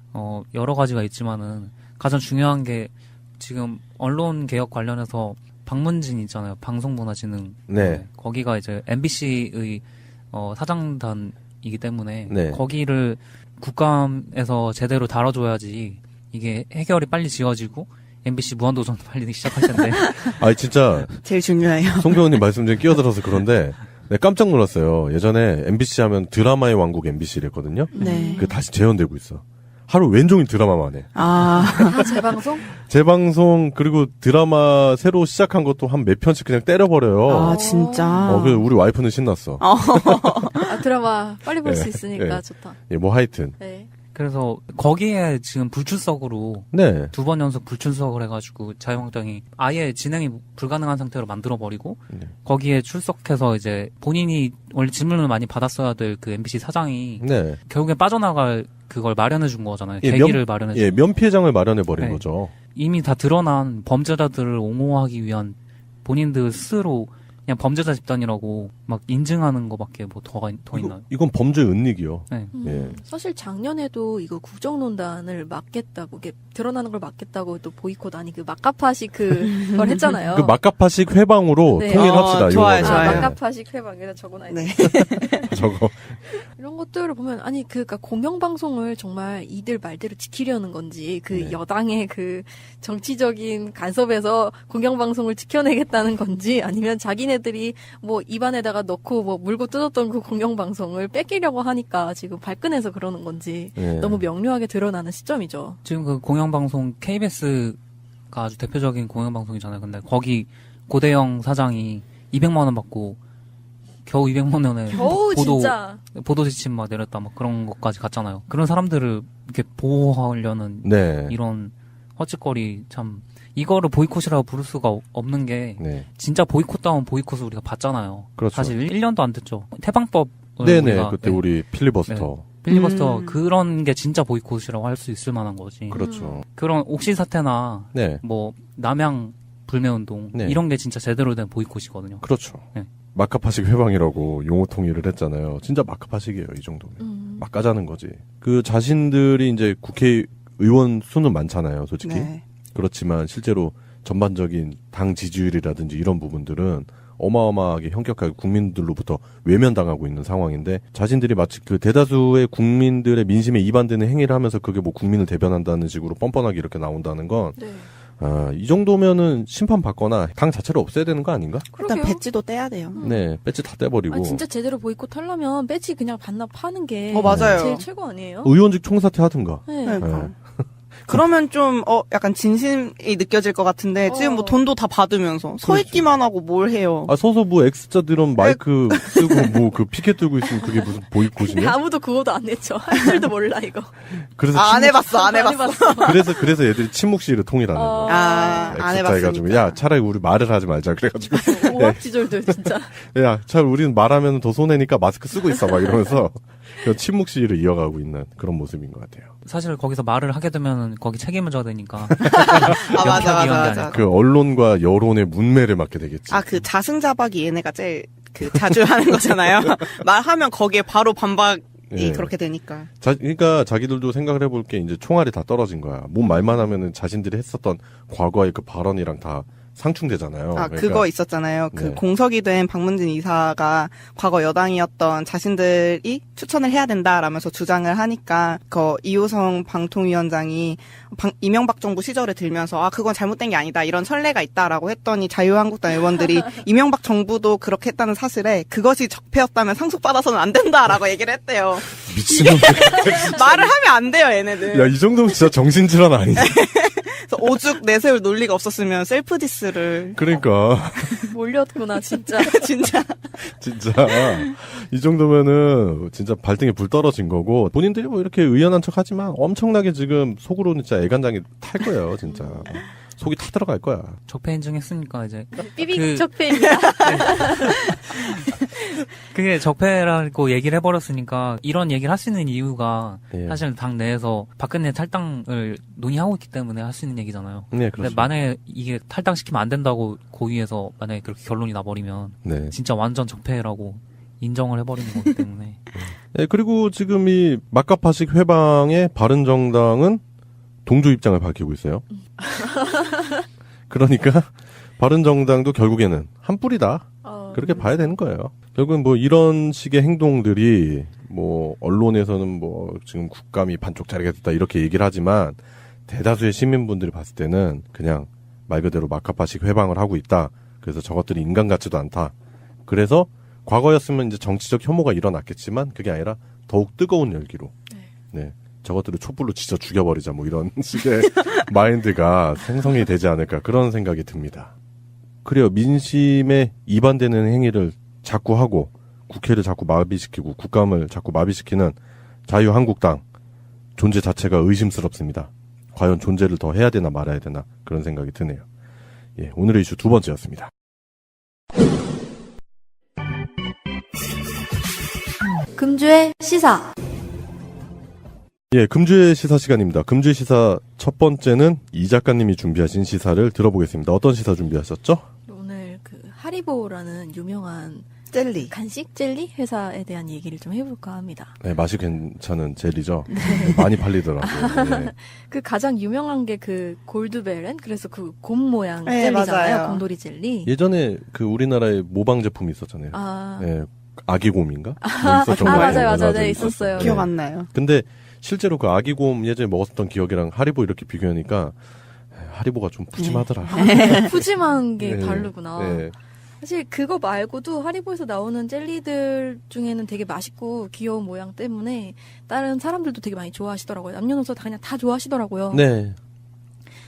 여러 가지가 있지만은 가장 중요한 게 지금 언론 개혁 관련해서 박문진 있잖아요. 방송문화진흥. 네. 거기가 이제 MBC의 사장단이기 때문에 네. 거기를 국감에서 제대로 다뤄줘야지 이게 해결이 빨리 지어지고 MBC 무한도전 빨리 시작할 텐데. 아, 진짜 제일 중요해요. 송병호님 말씀 중에 끼어들어서 그런데 네, 깜짝 놀랐어요. 예전에 MBC 하면 드라마의 왕국 MBC랬거든요. 네. 그 다시 재현되고 있어. 하루 왼종일 드라마만 해. 재방송? 재방송 그리고 드라마 새로 시작한 것도 한 몇 편씩 그냥 때려버려요. 진짜. 그래서 우리 와이프는 신났어. 드라마 빨리 볼 수 네, 있으니까 네. 좋다. 예, 뭐 하여튼. 네. 그래서 거기에 지금 불출석으로 네. 2번 연속 불출석을 해가지고 자유한국당이 아예 진행이 불가능한 상태로 만들어버리고 거기에 출석해서 이제 본인이 원래 질문을 많이 받았어야 될 그 MBC 사장이 네. 결국엔 빠져나갈 그걸 마련해 준 거잖아요. 예, 계기를 마련해 준. 예, 면피해장을 마련해 버린 네. 거죠. 이미 다 드러난 범죄자들을 옹호하기 위한 본인들 스스로 그냥 범죄자 집단이라고 막 인증하는 거밖에 뭐 더 있나요? 이건 범죄 은닉이요. 네. 예. 사실 작년에도 이거 국정농단을 막겠다고, 이게 드러나는 걸 막겠다고 또 보이콧 아니 그 막가파식 그걸 했잖아요. 그 막가파식 회방으로 네. 통일합시다. 좋아요, 이거는. 좋아요. 막가파식 회방에다 적어놔야 돼. 저거. 이런 것들을 보면 아니 그러니까 공영방송을 정말 이들 말대로 지키려는 건지 그 여당의 그 정치적인 간섭에서 공영방송을 지켜내겠다는 건지 아니면 자기네들이 뭐 입안에다가 넣고 뭐 물고 뜯었던 그 공영방송을 뺏기려고 하니까 지금 발끈해서 그러는 건지 너무 명료하게 드러나는 시점이죠. 지금 그 공영방송 KBS가 아주 대표적인 공영방송이잖아요. 근데 거기 고대영 사장이 200만 원 받고 겨우 200만 원에 보도 지침 막 내렸다 막 그런 것까지 갔잖아요. 그런 사람들을 이렇게 보호하려는 이런 헛짓거리 참 이거를 보이콧이라고 부를 수가 없는 게 진짜 보이콧다운 보이콧을 우리가 봤잖아요. 그렇죠. 사실 1년도 안 됐죠. 태방법을 네네. 우리가, 그때 우리 필리버스터. 필리버스터 그런 게 진짜 보이콧이라고 할 수 있을 만한 거지. 그렇죠. 그런 옥시 사태나 뭐 남양 불매운동 이런 게 진짜 제대로 된 보이콧이거든요. 그렇죠. 막가파식 회방이라고 용어 통일을 했잖아요. 진짜 막가파식이에요, 이 정도면. 막 까자는 거지. 그 자신들이 이제 국회의원 수는 많잖아요, 솔직히. 그렇지만 실제로 전반적인 당 지지율이라든지 이런 부분들은 어마어마하게 현격하게 국민들로부터 외면당하고 있는 상황인데 자신들이 마치 그 대다수의 국민들의 민심에 이반되는 행위를 하면서 그게 뭐 국민을 대변한다는 식으로 뻔뻔하게 이렇게 나온다는 건 이 정도면은 심판받거나 당 자체를 없애야 되는 거 아닌가? 일단 배지도 떼야 돼요. 네, 배지 다 떼버리고. 진짜 제대로 보이콧 하려면 배지 그냥 반납하는 게 맞아요. 제일 최고 아니에요? 의원직 총사퇴 하든가. 그러면 좀 약간 진심이 느껴질 것 같은데 지금 뭐 돈도 다 받으면서 서 있기만 하고 뭘 해요? 서서 뭐 X자들은 마이크 쓰고 뭐 그 피켓 들고 있으면 그게 무슨 보이콧이냐? 아무도 그거도 안 했죠. 할 줄도 몰라 이거. 그래서 안 해봤어. 그래서 애들이 침묵시위를 통일하는 거야. 안 해봤으니까. 해가지고 야 차라리 우리 말을 하지 말자 그래가지고. 오합지졸들 진짜. 야 차라리 우리는 말하면 더 손해니까 마스크 쓰고 있어 막 이러면서 침묵시위를 이어가고 있는 그런 모습인 것 같아요. 사실 거기서 말을 하게 되면 거기 책임을 져야 되니까. 맞아. 그 언론과 여론의 문매를 맡게 되겠지. 그 자승자박이 얘네가 제일 자주 하는 거잖아요. 말하면 거기에 바로 반박이 그렇게 되니까. 그러니까 자기들도 생각을 해볼 게 이제 총알이 다 떨어진 거야. 뭔 말만 하면은 자신들이 했었던 과거의 그 발언이랑 다 상충되잖아요. 그러니까. 그거 있었잖아요. 그 공석이 된 박문진 이사가 과거 여당이었던 자신들이 추천을 해야 된다라면서 주장을 하니까 이호성 방통위원장이 이명박 정부 시절을 들면서 그건 잘못된 게 아니다. 이런 선례가 있다라고 했더니 자유한국당 의원들이 이명박 정부도 그렇게 했다는 사실에 그것이 적폐였다면 상속받아서는 안 된다라고 얘기를 했대요. 미친놈들. 말을 하면 안 돼요, 얘네들. 야, 이 정도면 진짜 정신질환 아니지? 오죽 내세울 논리가 없었으면 셀프 디스를. 그러니까. 몰렸구나, 진짜. 진짜. 이 정도면은 진짜 발등에 불 떨어진 거고 본인들이 뭐 이렇게 의연한 척 하지만 엄청나게 지금 속으로는 진짜 애간장이 탈 거예요, 진짜. 속이 타 들어갈 거야. 적폐 인증했으니까 이제. 삐빅 적폐입니다. 그게 적폐라고 얘기를 해버렸으니까 이런 얘기를 할 수 있는 이유가 사실 당 내에서 박근혜 탈당을 논의하고 있기 때문에 할 수 있는 얘기잖아요. 네, 근데 만약에 이게 탈당시키면 안 된다고 고위에서 만약에 그렇게 결론이 나버리면 진짜 완전 적폐라고 인정을 해버리는 거기 때문에. 네, 그리고 지금 이 막가파식 회방의 바른정당은 동조 입장을 밝히고 있어요. 그러니까 바른정당도 결국에는 한 뿌리다. 그렇게 봐야 되는 거예요. 결국은 뭐 이런 식의 행동들이 뭐 언론에서는 뭐 지금 국감이 반쪽 자리가 됐다 이렇게 얘기를 하지만 대다수의 시민분들이 봤을 때는 그냥 말 그대로 막가파식 회방을 하고 있다. 그래서 저것들이 인간 같지도 않다. 그래서 과거였으면 이제 정치적 혐오가 일어났겠지만 그게 아니라 더욱 뜨거운 열기로. 네. 저것들을 촛불로 지져 죽여버리자 뭐 이런 식의 마인드가 생성이 되지 않을까 그런 생각이 듭니다. 그래요. 민심에 이반되는 행위를 자꾸 하고 국회를 자꾸 마비시키고 국감을 자꾸 마비시키는 자유한국당 존재 자체가 의심스럽습니다. 과연 존재를 더 해야 되나 말아야 되나 그런 생각이 드네요. 예, 오늘의 이슈 두 번째였습니다. 금주의 시사. 예, 금주의 시사 시간입니다. 금주의 시사 첫 번째는 이 작가님이 준비하신 시사를 들어보겠습니다. 어떤 시사 준비하셨죠? 오늘 하리보라는 유명한 젤리. 간식 젤리 회사에 대한 얘기를 좀 해볼까 합니다. 네, 맛이 괜찮은 젤리죠. 많이 팔리더라고요. 네. 그 가장 유명한 게 그 골드벨은 그래서 그 곰 모양 네, 젤리잖아요. 맞아요. 곰돌이 젤리. 예전에 그 우리나라에 모방 제품이 있었잖아요. 네, 아기곰인가? 뭐 있었던 거 맞아요. 네, 있었어요. 기억 안 나요. 근데 실제로 그 아기곰 예전에 먹었던 기억이랑 하리보 이렇게 비교하니까 하리보가 좀 푸짐하더라. 푸짐한 게 네. 다르구나. 네. 사실 그거 말고도 하리보에서 나오는 젤리들 중에는 되게 맛있고 귀여운 모양 때문에 다른 사람들도 되게 많이 좋아하시더라고요. 남녀노소 다 그냥 다 좋아하시더라고요. 네.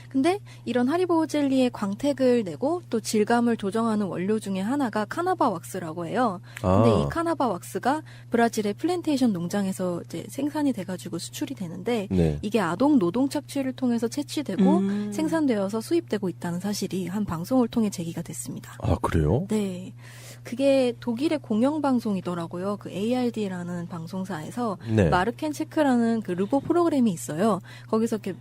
근데 이런 하리보 젤리에 광택을 내고 또 질감을 조정하는 원료 중에 하나가 카나바 왁스라고 해요. 근데 이 카나바 왁스가 브라질의 플랜테이션 농장에서 이제 생산이 돼가지고 수출이 되는데 네. 이게 아동 노동 착취를 통해서 채취되고 생산되어서 수입되고 있다는 사실이 한 방송을 통해 제기가 됐습니다. 아, 그래요? 네. 그게 독일의 공영방송이더라고요. 그 ARD라는 방송사에서 네. 마르켄체크라는 그 르보 프로그램이 있어요. 거기서 이렇게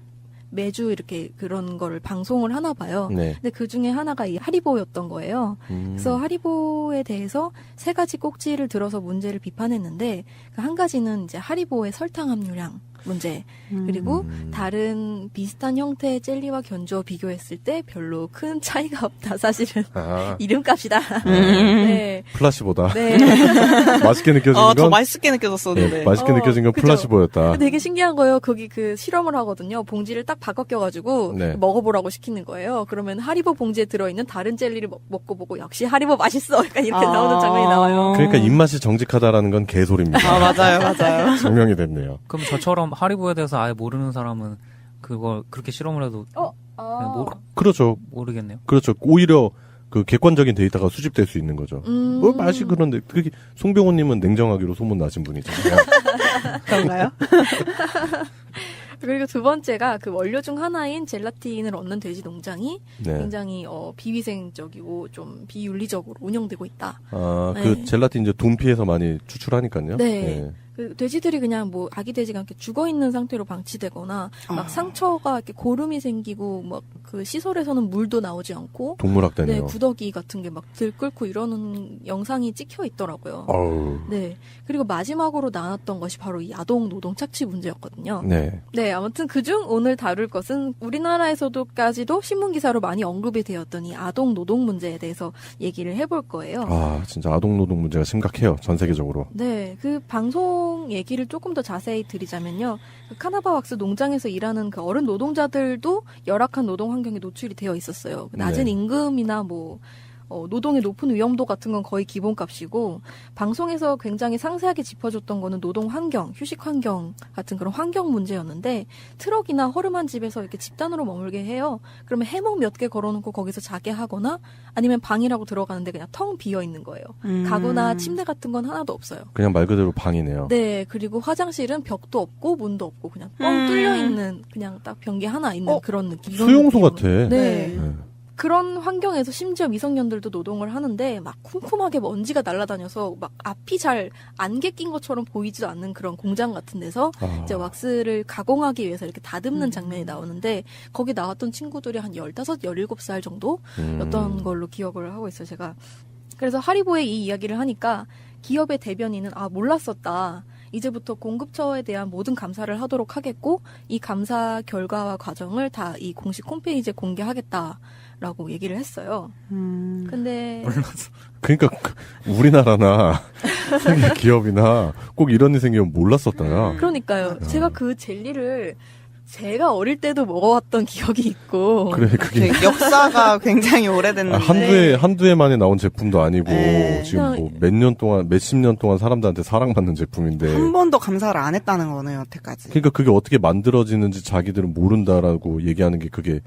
매주 이렇게 그런 거를 방송을 하나 봐요. 네. 근데 그 중에 하나가 이 하리보였던 거예요. 그래서 하리보에 대해서 3가지 꼭지를 들어서 문제를 비판했는데 그 한 가지는 이제 하리보의 설탕 함유량 문제 그리고 다른 비슷한 형태의 젤리와 견주어 비교했을 때 별로 큰 차이가 없다. 사실은 이름값이다. 네. 플라시보다. 네. 맛있게 느껴진 건 더 맛있게 느껴졌었는데. 네, 맛있게 느껴진 건 그죠? 플라시보였다. 되게 신기한 거예요. 거기 그 실험을 하거든요. 봉지를 딱 바꿔 껴가지고 네. 먹어보라고 시키는 거예요. 그러면 하리보 봉지에 들어있는 다른 젤리를 먹고 보고 역시 하리보 맛있어. 약간 이렇게 나오는 장면이 나와요. 그러니까 입맛이 정직하다라는 건 개소리입니다. 맞아요. 증명이 됐네요. 그럼 저처럼 하리보에 대해서 아예 모르는 사람은 그걸 그렇게 실험을 해도 그렇죠. 모르겠네요. 그렇죠. 오히려 그 객관적인 데이터가 수집될 수 있는 거죠. 맛이 그런데 그게 송병호님은 냉정하기로 소문 나신 분이잖아요. 그런가요? 그리고 두 번째가 그 원료 중 하나인 젤라틴을 얻는 돼지 농장이 네. 굉장히 비위생적이고 좀 비윤리적으로 운영되고 있다. 아, 네. 그 젤라틴 이제 돈피에서 많이 추출하니까요. 네. 그 돼지들이 그냥 뭐 아기 돼지가 이렇게 죽어 있는 상태로 방치되거나 막 상처가 이렇게 고름이 생기고 막 그 시설에서는 물도 나오지 않고 동물학대네요. 네, 구더기 같은 게 막 들끓고 이러는 영상이 찍혀 있더라고요. 어우. 네. 그리고 마지막으로 나눴던 것이 바로 이 아동 노동 착취 문제였거든요. 네. 네, 아무튼 그중 오늘 다룰 것은 우리나라에서도까지도 신문 기사로 많이 언급이 되었던 이 아동 노동 문제에 대해서 얘기를 해볼 거예요. 아, 진짜 아동 노동 문제가 심각해요. 전 세계적으로. 네, 그 방송 얘기를 조금 더 자세히 드리자면요. 그 카나바 왁스 농장에서 일하는 그 어른 노동자들도 열악한 노동 환경에 노출이 되어 있었어요. 낮은 네. 임금이나 뭐 노동의 높은 위험도 같은 건 거의 기본값이고 방송에서 굉장히 상세하게 짚어줬던 거는 노동 환경, 휴식 환경 같은 그런 환경 문제였는데 트럭이나 허름한 집에서 이렇게 집단으로 머물게 해요. 그러면 해먹 몇 개 걸어놓고 거기서 자게 하거나 아니면 방이라고 들어가는데 그냥 텅 비어 있는 거예요. 가구나 침대 같은 건 하나도 없어요. 그냥 말 그대로 방이네요. 네, 그리고 화장실은 벽도 없고 문도 없고 그냥 뻥 뚫려 있는 그냥 딱 변기 하나 있는 그런 느낌. 이런 수용소 느낌으로. 같아. 네. 그런 환경에서 심지어 미성년들도 노동을 하는데 막 쿰쿰하게 먼지가 날아다녀서 막 앞이 잘 안개 낀 것처럼 보이지도 않는 그런 공장 같은 데서 이제 왁스를 가공하기 위해서 이렇게 다듬는 장면이 나오는데 거기 나왔던 친구들이 한 15, 17살 정도였던 걸로 기억을 하고 있어요, 제가. 그래서 하리보의 이 이야기를 하니까 기업의 대변인은 몰랐었다. 이제부터 공급처에 대한 모든 감사를 하도록 하겠고 이 감사 결과와 과정을 다 이 공식 홈페이지에 공개하겠다라고 얘기를 했어요. 근데 그러니까 우리나라나 세계 기업이나 꼭 이런 일이 생기면 몰랐었다야. 그러니까요. 제가 그 젤리를 제가 어릴 때도 먹어왔던 기억이 있고. 그래, 그게 역사가 굉장히 오래됐는데. 한두 해 만에 나온 제품도 아니고, 네. 지금 뭐 몇십 년 동안 사람들한테 사랑받는 제품인데. 한 번도 감사를 안 했다는 거네요, 여태까지. 그러니까 그게 어떻게 만들어지는지 자기들은 모른다라고 얘기하는 게 그게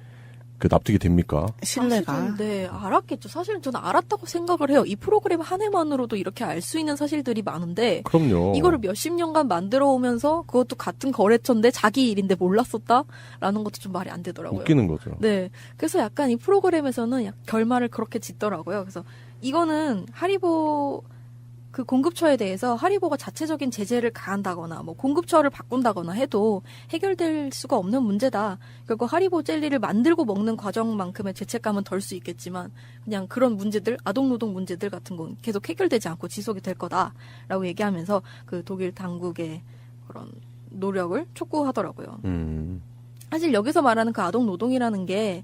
그 납득이 됩니까? 신뢰가. 네, 알았겠죠. 사실은 저는 알았다고 생각을 해요. 이 프로그램 한 해만으로도 이렇게 알 수 있는 사실들이 많은데. 그럼요. 이거를 몇십 년간 만들어 오면서 그것도 같은 거래처인데 자기 일인데 몰랐었다라는 것도 좀 말이 안 되더라고요. 웃기는 거죠. 네. 그래서 약간 이 프로그램에서는 결말을 그렇게 짓더라고요. 그래서 이거는 하리보 그 공급처에 대해서 하리보가 자체적인 제재를 가한다거나 뭐 공급처를 바꾼다거나 해도 해결될 수가 없는 문제다. 결국 하리보 젤리를 만들고 먹는 과정만큼의 죄책감은 덜 수 있겠지만 그냥 그런 문제들, 아동노동 문제들 같은 건 계속 해결되지 않고 지속이 될 거다라고 얘기하면서 그 독일 당국의 그런 노력을 촉구하더라고요. 사실 여기서 말하는 그 아동노동이라는 게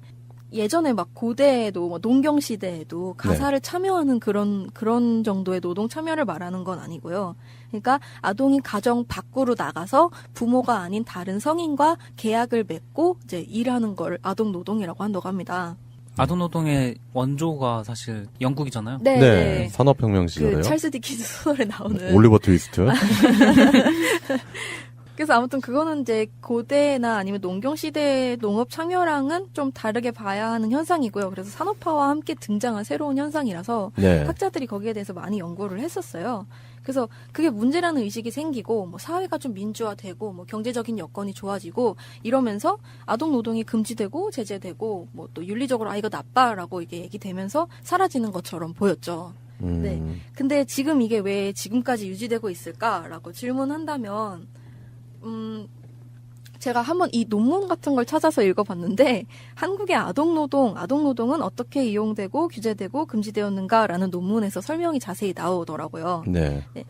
예전에 막 고대에도 뭐 농경 시대에도 가사를 참여하는 그런 정도의 노동 참여를 말하는 건 아니고요. 그러니까 아동이 가정 밖으로 나가서 부모가 아닌 다른 성인과 계약을 맺고 이제 일하는 걸 아동 노동이라고 한다고 합니다. 아동노동의 원조가 사실 영국이잖아요. 네. 산업혁명 시절에요. 그 찰스 디킨스 소설에 나오는 올리버 트위스트. 그래서 아무튼 그거는 이제 고대나 아니면 농경 시대의 농업 참여랑은 좀 다르게 봐야 하는 현상이고요. 그래서 산업화와 함께 등장한 새로운 현상이라서 네. 학자들이 거기에 대해서 많이 연구를 했었어요. 그래서 그게 문제라는 의식이 생기고 뭐 사회가 좀 민주화되고 뭐 경제적인 여건이 좋아지고 이러면서 아동 노동이 금지되고 제재되고 뭐 또 윤리적으로 이거 나빠라고 이게 얘기되면서 사라지는 것처럼 보였죠. 네. 근데 지금 이게 왜 지금까지 유지되고 있을까라고 질문한다면 제가 한번 이 논문 같은 걸 찾아서 읽어봤는데 한국의 아동노동은 어떻게 이용되고 규제되고 금지되었는가라는 논문에서 설명이 자세히 나오더라고요. 네. 네.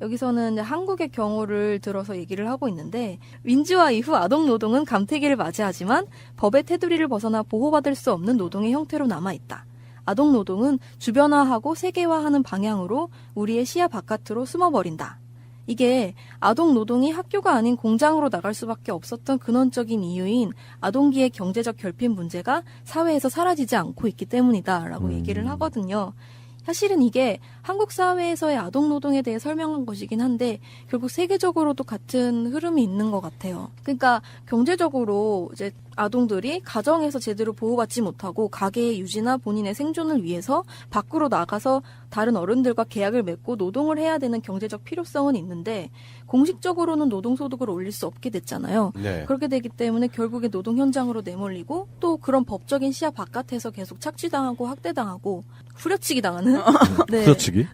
여기서는 이제 한국의 경우를 들어서 얘기를 하고 있는데 민주화 이후 아동노동은 감퇴기를 맞이하지만 법의 테두리를 벗어나 보호받을 수 없는 노동의 형태로 남아있다. 아동노동은 주변화하고 세계화하는 방향으로 우리의 시야 바깥으로 숨어버린다. 이게 아동 노동이 학교가 아닌 공장으로 나갈 수밖에 없었던 근원적인 이유인 아동기의 경제적 결핍 문제가 사회에서 사라지지 않고 있기 때문이다라고 얘기를 하거든요. 사실은 이게 한국 사회에서의 아동 노동에 대해 설명한 것이긴 한데 결국 세계적으로도 같은 흐름이 있는 것 같아요. 그러니까 경제적으로 이제 아동들이 가정에서 제대로 보호받지 못하고 가계의 유지나 본인의 생존을 위해서 밖으로 나가서 다른 어른들과 계약을 맺고 노동을 해야 되는 경제적 필요성은 있는데 공식적으로는 노동소득을 올릴 수 없게 됐잖아요. 네. 그렇게 되기 때문에 결국에 노동 현장으로 내몰리고 또 그런 법적인 시야 바깥에서 계속 착취당하고 학대당하고 후려치기 당하는 네. 후려치기?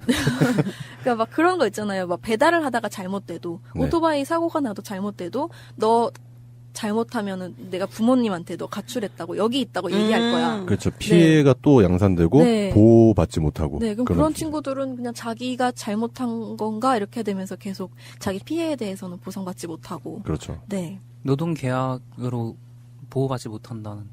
그러니까 막 그런 거 있잖아요. 막 배달을 하다가 잘못돼도 네. 오토바이 사고가 나도 잘못돼도 너 잘못하면은 내가 부모님한테 너 가출했다고 여기 있다고 얘기할 거야. 그렇죠. 피해가 또 양산되고 네. 보호받지 못하고. 네, 그럼 그런 친구들은 그냥 자기가 잘못한 건가 이렇게 되면서 계속 자기 피해에 대해서는 보상받지 못하고. 그렇죠. 네. 노동 계약으로 보호받지 못한다는.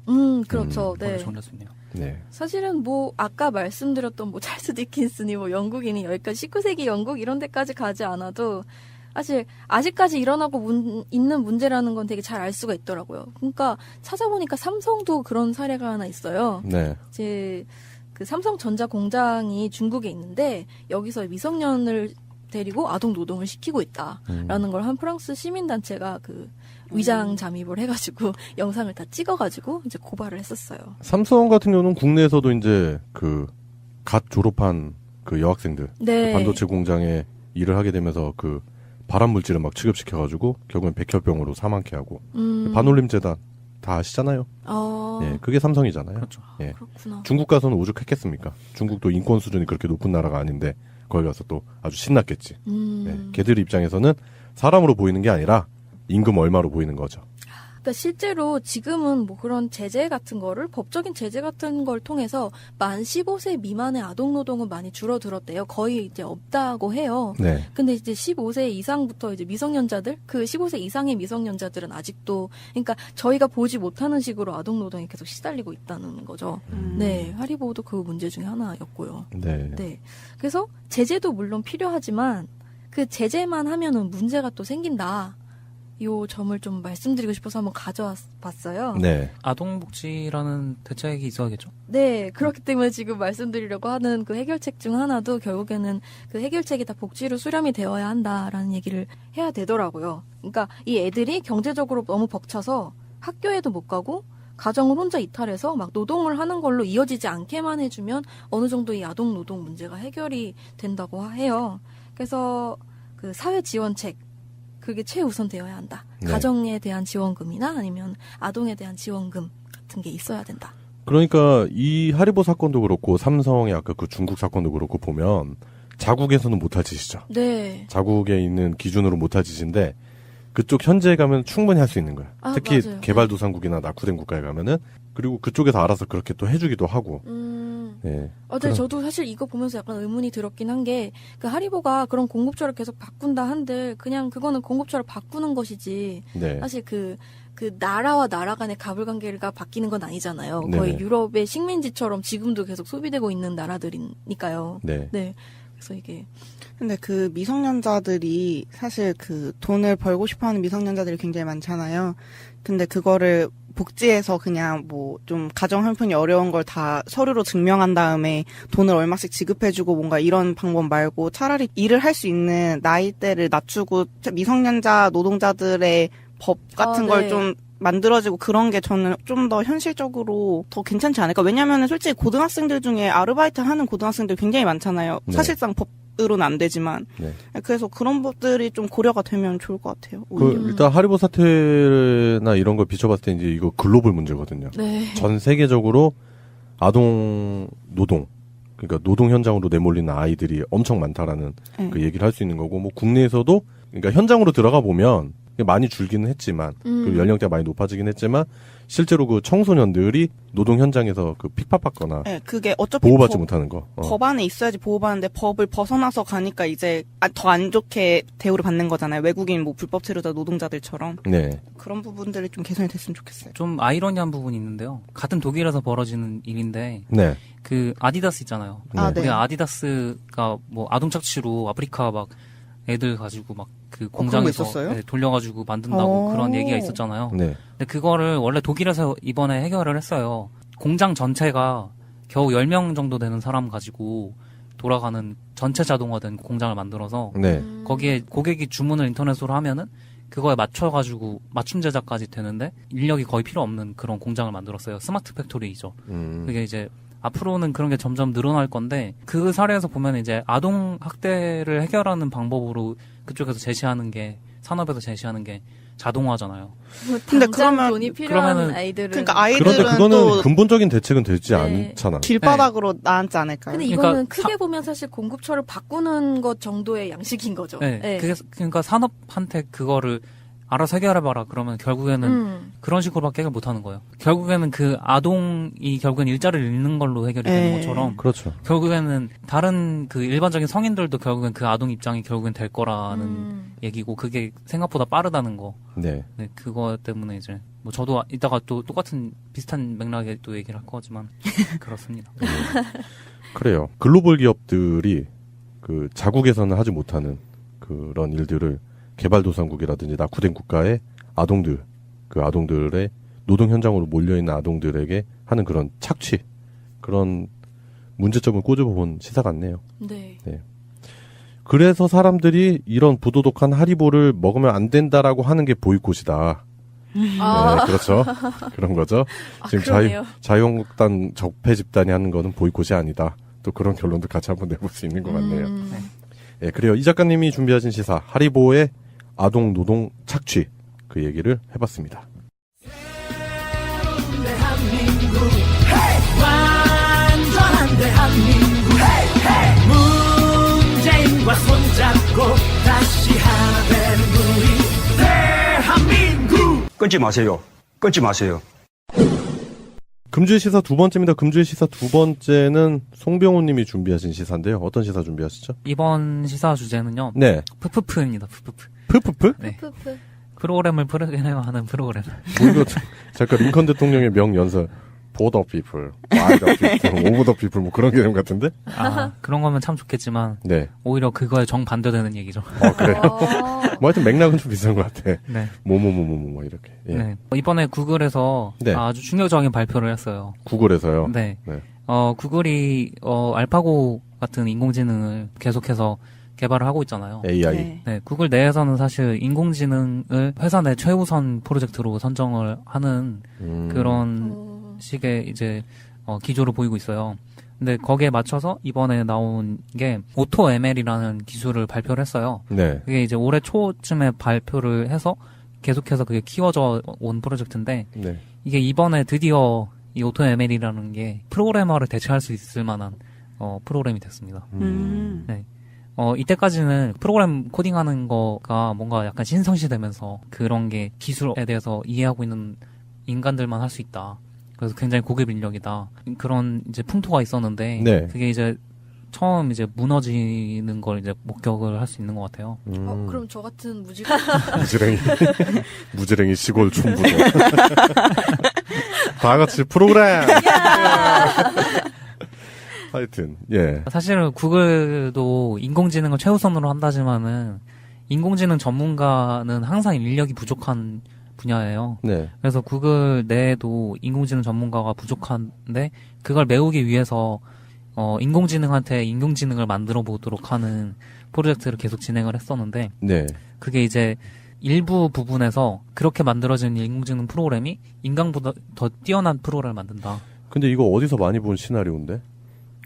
그렇죠. 네. 정렸습니다. 네. 사실은 뭐 아까 말씀드렸던 뭐 찰스 디킨슨이 뭐 영국인이 여기까지 19세기 영국 이런 데까지 가지 않아도 사실 아직까지 일어나고 있는 문제라는 건 되게 잘 알 수가 있더라고요. 그러니까 찾아보니까 삼성도 그런 사례가 하나 있어요. 네. 이제 그 삼성전자 공장이 중국에 있는데 여기서 미성년을 데리고 아동 노동을 시키고 있다라는 걸 한 프랑스 시민단체가 그 위장 잠입을 해가지고 영상을 다 찍어가지고 이제 고발을 했었어요. 삼성 같은 경우는 국내에서도 이제 그 갓 졸업한 그 여학생들 네. 그 반도체 공장에 일을 하게 되면서 그 발암 물질을 막 취급시켜가지고 결국엔 백혈병으로 사망케 하고 반올림재단 다 아시잖아요. 예, 그게 삼성이잖아요. 그렇죠. 예. 그렇구나. 중국 가서는 오죽했겠습니까? 중국도 인권 수준이 그렇게 높은 나라가 아닌데 거기 가서 또 아주 신났겠지. 예, 걔들 입장에서는 사람으로 보이는 게 아니라 임금 얼마로 보이는 거죠. 그러니까 실제로 지금은 뭐 그런 제재 같은 거를 법적인 제재 같은 걸 통해서 만 15세 미만의 아동 노동은 많이 줄어들었대요. 거의 이제 없다고 해요. 네. 근데 이제 15세 이상부터 이제 미성년자들, 그 15세 이상의 미성년자들은 아직도 그러니까 저희가 보지 못하는 식으로 아동 노동에 계속 시달리고 있다는 거죠. 네, 하리보도 그 문제 중에 하나였고요. 네. 네. 그래서 제재도 물론 필요하지만 그 제재만 하면은 문제가 또 생긴다. 요 점을 좀 말씀드리고 싶어서 한번 가져와 봤어요. 네. 아동복지라는 대책이 있어야겠죠? 네, 그렇기 때문에 지금 말씀드리려고 하는 그 해결책 중 하나도 결국에는 그 해결책이 다 복지로 수렴이 되어야 한다라는 얘기를 해야 되더라고요. 그러니까 이 애들이 경제적으로 너무 벅차서 학교에도 못 가고 가정을 혼자 이탈해서 막 노동을 하는 걸로 이어지지 않게만 해주면 어느 정도 이 아동 노동 문제가 해결이 된다고 해요. 그래서 그 사회 지원책 그게 최우선 되어야 한다. 네. 가정에 대한 지원금이나 아니면 아동에 대한 지원금 같은 게 있어야 된다. 그러니까 이 하리보 사건도 그렇고 삼성의 아까 그 중국 사건도 그렇고 보면 자국에서는 못할 짓이죠. 네. 자국에 있는 기준으로 못할 짓인데 그쪽 현지에 가면 충분히 할 수 있는 거야. 특히 맞아요. 개발도상국이나 낙후된 국가에 가면은 그리고 그쪽에서 알아서 그렇게 또 해주기도 하고. 네. 네, 저도 사실 이거 보면서 약간 의문이 들었긴 한 게, 그 하리보가 그런 공급처를 계속 바꾼다 한들, 그냥 그거는 공급처를 바꾸는 것이지, 네. 사실 그 나라와 나라 간의 가불관계가 바뀌는 건 아니잖아요. 거의 네네. 유럽의 식민지처럼 지금도 계속 소비되고 있는 나라들이니까요. 네. 네. 그래서 이게. 근데 그 미성년자들이 사실 그 돈을 벌고 싶어 하는 미성년자들이 굉장히 많잖아요. 근데 그거를 복지에서 그냥 뭐 좀 가정 형편이 어려운 걸 다 서류로 증명한 다음에 돈을 얼마씩 지급해주고 뭔가 이런 방법 말고 차라리 일을 할 수 있는 나이대를 낮추고 미성년자 노동자들의 법 같은 걸 네. 좀 만들어지고 그런 게 저는 좀 더 현실적으로 더 괜찮지 않을까. 왜냐면은 솔직히 고등학생들 중에 아르바이트 하는 고등학생들 굉장히 많잖아요. 네. 사실상 법으로는 안 되지만. 네. 그래서 그런 것들이 좀 고려가 되면 좋을 것 같아요. 일단 하리보 사태나 이런 걸 비춰봤을 때 이제 이거 글로벌 문제거든요. 네. 전 세계적으로 아동 노동, 그러니까 노동 현장으로 내몰리는 아이들이 엄청 많다라는 그 얘기를 할 수 있는 거고, 뭐 국내에서도 그러니까 현장으로 들어가 보면 많이 줄기는 했지만, 그리고 연령대가 많이 높아지긴 했지만, 실제로 그 청소년들이 노동 현장에서 그 픽팝받거나 네, 그게 어차피 보호받지 못하는 거. 법 안에 있어야지 보호받는데 법을 벗어나서 가니까 이제 더 안 좋게 대우를 받는 거잖아요. 외국인 뭐 불법 체류자 노동자들처럼. 네. 그런 부분들이 좀 개선이 됐으면 좋겠어요. 좀 아이러니한 부분이 있는데요. 같은 독일에서 벌어지는 일인데 네. 그 아디다스 있잖아요. 아, 네. 그 아디다스가 뭐 아동 착취로 아프리카 막 애들 가지고 막 그 공장에서 있었어요? 돌려가지고 만든다고 그런 얘기가 있었잖아요. 네. 근데 그거를 원래 독일에서 이번에 해결을 했어요. 공장 전체가 겨우 10명 정도 되는 사람 가지고 돌아가는 전체 자동화된 공장을 만들어서 네. 거기에 고객이 주문을 인터넷으로 하면은 그거에 맞춰가지고 맞춤 제작까지 되는데 인력이 거의 필요 없는 그런 공장을 만들었어요. 스마트 팩토리이죠. 그게 이제 앞으로는 그런 게 점점 늘어날 건데 그 사례에서 보면 이제 아동 학대를 해결하는 방법으로 그쪽에서 제시하는 게 산업에서 제시하는 게 자동화잖아요. 근데 당장 그러면- 돈이 필요한 그러면은- 아이들은. 그러니까 아이들은 그런데 그거는 또 근본적인 대책은 되지 네. 않잖아. 길바닥으로 나앉지 않을까요? 근데 그러니까 이거는 크게 보면 사실 공급처를 바꾸는 것 정도의 양식인 거죠. 네. 네. 그러니까 산업한테 그거를 알아서 해결해봐라 그러면 결국에는 그런 식으로밖에 해결 못하는 거예요. 결국에는 그 아동이 결국엔 일자리를 잃는 걸로 해결이 되는 것처럼 그렇죠. 결국에는 다른 그 일반적인 성인들도 결국엔 그 아동 입장이 결국엔 될 거라는 얘기고 그게 생각보다 빠르다는 거. 네. 네, 그거 때문에 이제 뭐 저도 이따가 또 똑같은 비슷한 맥락에 또 얘기를 할 거지만 그렇습니다. 그래요. 글로벌 기업들이 그 자국에서는 하지 못하는 그런 일들을 개발도상국이라든지 낙후된 국가의 아동들, 그 아동들의 노동 현장으로 몰려있는 아동들에게 하는 그런 착취, 그런 문제점을 꼬집어본 시사 같네요. 네. 네. 그래서 사람들이 이런 부도덕한 하리보를 먹으면 안 된다라고 하는 게 보이콧이다. 아. 네, 그렇죠. 그런 거죠. 지금 그러네요. 자유한국당 적폐 집단이 하는 거는 보이콧이 아니다. 또 그런 결론도 같이 한번 내볼 수 있는 것 같네요. 예, 그래요. 이 작가님이 준비하신 시사 하리보의 아동 노동 착취 그 얘기를 해봤습니다. 대한민국 완전한 대한민국 문재인과 손잡고 다시 하나 되는 우리 대한민국. 끊지 마세요. 끊지 마세요. 금주의 시사 두 번째입니다. 금주의 시사 두 번째는 송병호 님이 준비하신 시사인데요. 어떤 시사 준비하시죠? 이번 시사 주제는요. 네. 푸푸푸입니다. 푸푸푸. 푸푸푸? 네. 프로그램을 프로그램 하는 프로그램. 뭐 이거 잠깐 링컨 대통령의 명연설 For the people, by the people, over the people 뭐 그런 개념 같은데? 아, 그런 거면 참 좋겠지만 네. 오히려 그거에 정반대되는 얘기죠. 그래요? 뭐 하여튼 맥락은 좀 비슷한 것 같아. 네. 뭐 이렇게. 예. 네. 이번에 구글에서 네. 아주 충격적인 발표를 했어요. 구글에서요? 네. 네. 구글이 알파고 같은 인공지능을 계속해서 개발을 하고 있잖아요. AI. 네. 구글 내에서는 사실 인공지능을 회사 내 최우선 프로젝트로 선정을 하는 그런 식의 이제 기조를 보이고 있어요. 근데 거기에 맞춰서 이번에 나온 게 오토 ML이라는 기술을 발표를 했어요. 네. 그게 이제 올해 초쯤에 발표를 해서 계속해서 그게 키워져 온 프로젝트인데 네. 이게 이번에 드디어 이 오토 ML이라는 게 프로그래머를 대체할 수 있을 만한 프로그램이 됐습니다. 네. 이때까지는 프로그램 코딩하는 거가 뭔가 약간 신성시되면서 그런 게 기술에 대해서 이해하고 있는 인간들만 할 수 있다. 그래서 굉장히 고급 인력이다. 그런 이제 풍토가 있었는데 네. 그게 이제 처음 이제 무너지는 걸 이제 목격을 할 수 있는 것 같아요. 그럼 저 같은 무지랭이 시골 촌부들 다 같이 프로그램. 하여튼 예. 사실은 구글도 인공지능을 최우선으로 한다지만은 인공지능 전문가는 항상 인력이 부족한 분야예요. 네. 그래서 구글 내에도 인공지능 전문가가 부족한데 그걸 메우기 위해서 인공지능한테 인공지능을 만들어 보도록 하는 프로젝트를 계속 진행을 했었는데 네. 그게 이제 일부 부분에서 그렇게 만들어진 인공지능 프로그램이 인간보다 더 뛰어난 프로그램을 만든다. 근데 이거 어디서 많이 본 시나리오인데?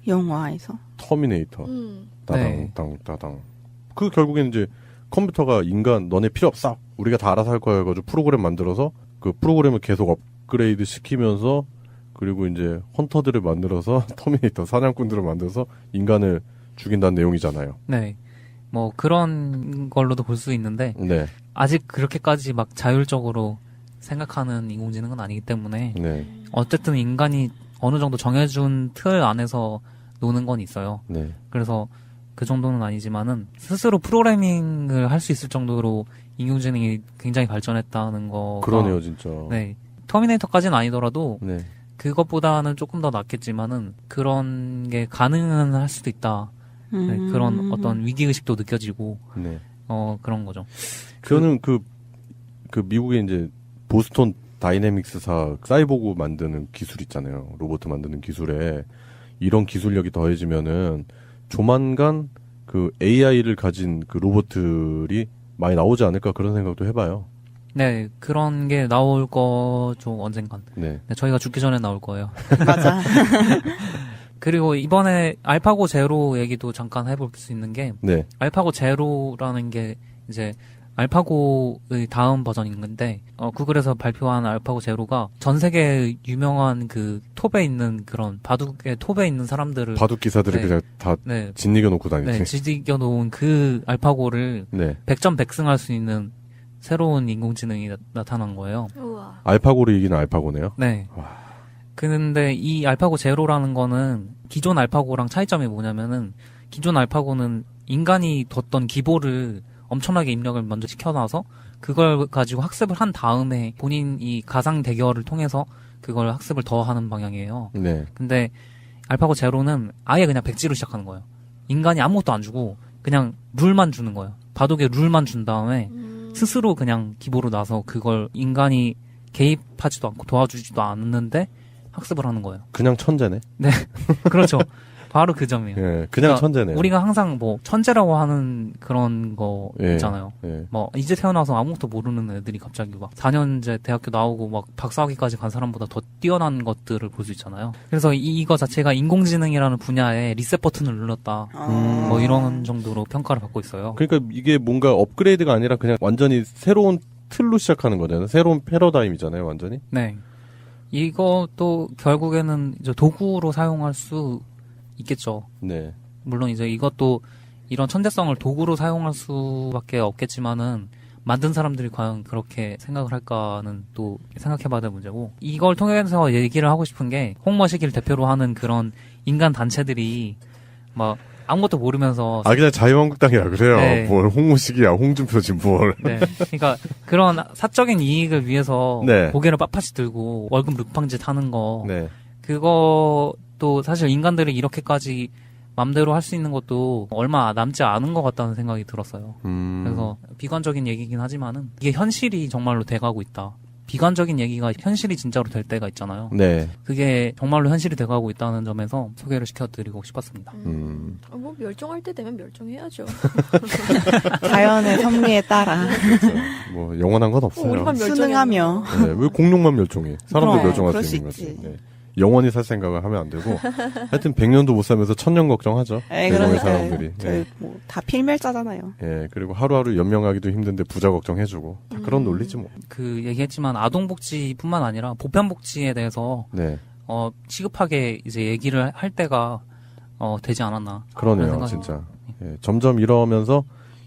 영화에서. 터미네이터. 따당 네. 따당. 그 결국엔 이제 컴퓨터가 인간 너네 필요 없어. 우리가 다 알아서 할 거야 해가지고 프로그램 만들어서 그 프로그램을 계속 업그레이드 시키면서 그리고 이제 헌터들을 만들어서 터미네이터 사냥꾼들을 만들어서 인간을 죽인다는 내용이잖아요. 네. 뭐 그런 걸로도 볼 수 있는데 네. 아직 그렇게까지 막 자율적으로 생각하는 인공지능은 아니기 때문에 네. 어쨌든 인간이 어느 정도 정해준 틀 안에서 노는 건 있어요. 네. 그래서 그 정도는 아니지만은 스스로 프로그래밍을 할 수 있을 정도로 인공지능이 굉장히 발전했다는 거. 그러네요, 진짜. 네. 터미네이터까지는 아니더라도 네. 그것보다는 조금 더 낫겠지만은 그런 게 가능은 할 수도 있다. 네, 그런 어떤 위기의식도 느껴지고. 네. 그런 거죠. 저는 그 미국의 이제 보스턴 다이내믹스사 사이보그 만드는 기술 있잖아요. 로봇 만드는 기술에 이런 기술력이 더해지면은 조만간 그 AI를 가진 그 로봇들이 많이 나오지 않을까 그런 생각도 해봐요. 네, 그런 게 나올 거죠, 언젠간. 네. 네, 저희가 죽기 전에 나올 거예요. 맞아. 그리고 이번에 알파고 제로 얘기도 잠깐 해볼 수 있는 게, 네. 알파고 제로라는 게 이제 알파고의 다음 버전인 건데, 구글에서 발표한 알파고 제로가 전 세계 유명한 그 톱에 있는 그런 바둑의 톱에 있는 사람들을 바둑 기사들을 네. 그냥 다 네. 짓이겨 놓고 다니지. 네, 짓이겨 놓은 그 알파고를 네. 100점 100승할 수 있는 새로운 인공지능이 나타난 거예요. 우와. 알파고를 이기는 알파고네요. 네. 근데 이 알파고 제로라는 거는 기존 알파고랑 차이점이 뭐냐면은 기존 알파고는 인간이 뒀던 기보를 엄청나게 입력을 먼저 시켜놔서 그걸 가지고 학습을 한 다음에 본인이 가상 대결을 통해서 그걸 학습을 더 하는 방향이에요. 네. 근데 알파고 제로는 아예 그냥 백지로 시작하는 거예요. 인간이 아무것도 안 주고 그냥 룰만 주는 거예요. 바둑에 룰만 준 다음에 스스로 그냥 기보로 나서 그걸 인간이 개입하지도 않고 도와주지도 않는데 학습을 하는 거예요. 그냥 천재네. 네. 그렇죠. 바로 그 점이에요. 예, 그냥 천재네요. 우리가 항상 뭐 천재라고 하는 그런 거 예, 있잖아요. 예. 뭐 이제 태어나서 아무것도 모르는 애들이 갑자기 막 4년 이제 대학교 나오고 막 박사학위까지 간 사람보다 더 뛰어난 것들을 볼 수 있잖아요. 그래서 이거 자체가 인공지능이라는 분야에 리셋 버튼을 눌렀다. 뭐 이런 정도로 평가를 받고 있어요. 그러니까 이게 뭔가 업그레이드가 아니라 그냥 완전히 새로운 틀로 시작하는 거잖아요. 새로운 패러다임이잖아요, 완전히. 네. 이것도 결국에는 이제 도구로 사용할 수 있겠죠. 네. 물론 이제 이것도 이런 천재성을 도구로 사용할 수밖에 없겠지만은 만든 사람들이 과연 그렇게 생각을 할까는 또 생각해봐야 될 문제고, 이걸 통해서 얘기를 하고 싶은 게 홍머시기를 대표로 하는 그런 인간 단체들이 막 아무것도 모르면서 그냥 자유한국당이라 그래요. 네. 뭘 홍무식이야, 홍준표지 뭘. 네. 그러니까 그런 사적인 이익을 위해서 네. 고개를 빳빳이 들고 월급 루팡짓 하는 거, 네. 그것도 사실 인간들이 이렇게까지 맘대로 할 수 있는 것도 얼마 남지 않은 것 같다는 생각이 들었어요. 그래서 비관적인 얘기긴 하지만은 이게 현실이 정말로 돼가고 있다. 비관적인 얘기가 현실이 진짜로 될 때가 있잖아요. 네. 그게 정말로 현실이 돼가고 있다는 점에서 소개를 시켜드리고 싶었습니다. 뭐 멸종할 때 되면 멸종해야죠. 자연의 섭리에 따라. 그렇죠. 뭐 영원한 건 없어요. 우리만 순응하며. 네, 왜 공룡만 멸종해? 사람도 그럼, 멸종할 그럴 수 수 있는 거지. 있지. 네. 영원히 살 생각을 하면 안 되고, 하여튼 100년도 못 살면서 1000년 걱정하죠. 그러니까 사람들이. 저희 뭐 다 필멸자잖아요. 예, 그리고 하루하루 연명하기도 힘든데 부자 걱정해주고 다 그런 논리지 뭐. 그 얘기했지만 아동복지뿐만 아니라 보편복지에 대해서 네. 시급하게 이제 얘기를 할 때가 되지 않았나. 그러네요, 그런 생각이 진짜. 예, 점점 이러면서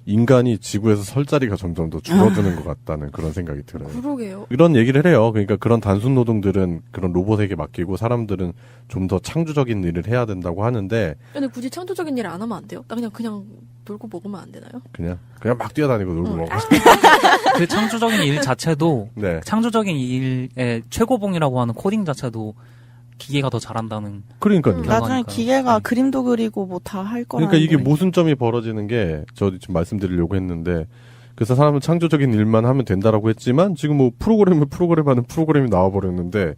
인간이 지구에서 설 자리가 점점 더 줄어드는 것 같다는 그런 생각이 들어요. 그러게요. 이런 얘기를 해요. 그러니까 그런 단순 노동들은 그런 로봇에게 맡기고 사람들은 좀 더 창조적인 일을 해야 된다고 하는데. 근데 굳이 창조적인 일 안 하면 안 돼요? 나 그냥 놀고 먹으면 안 되나요? 그냥 막 뛰어다니고 놀고 먹고. 그 창조적인 일 자체도 네. 창조적인 일의 최고봉이라고 하는 코딩 자체도 기계가 더 잘한다는. 그러니까요. 나중에 기계가 그림도 그리고 뭐 다 할 거라는. 그러니까 이게 모순점이 벌어지는 게 저도 지금 말씀드리려고 했는데 그래서 사람은 창조적인 일만 하면 된다라고 했지만 지금 뭐 프로그램하는 프로그램이 나와버렸는데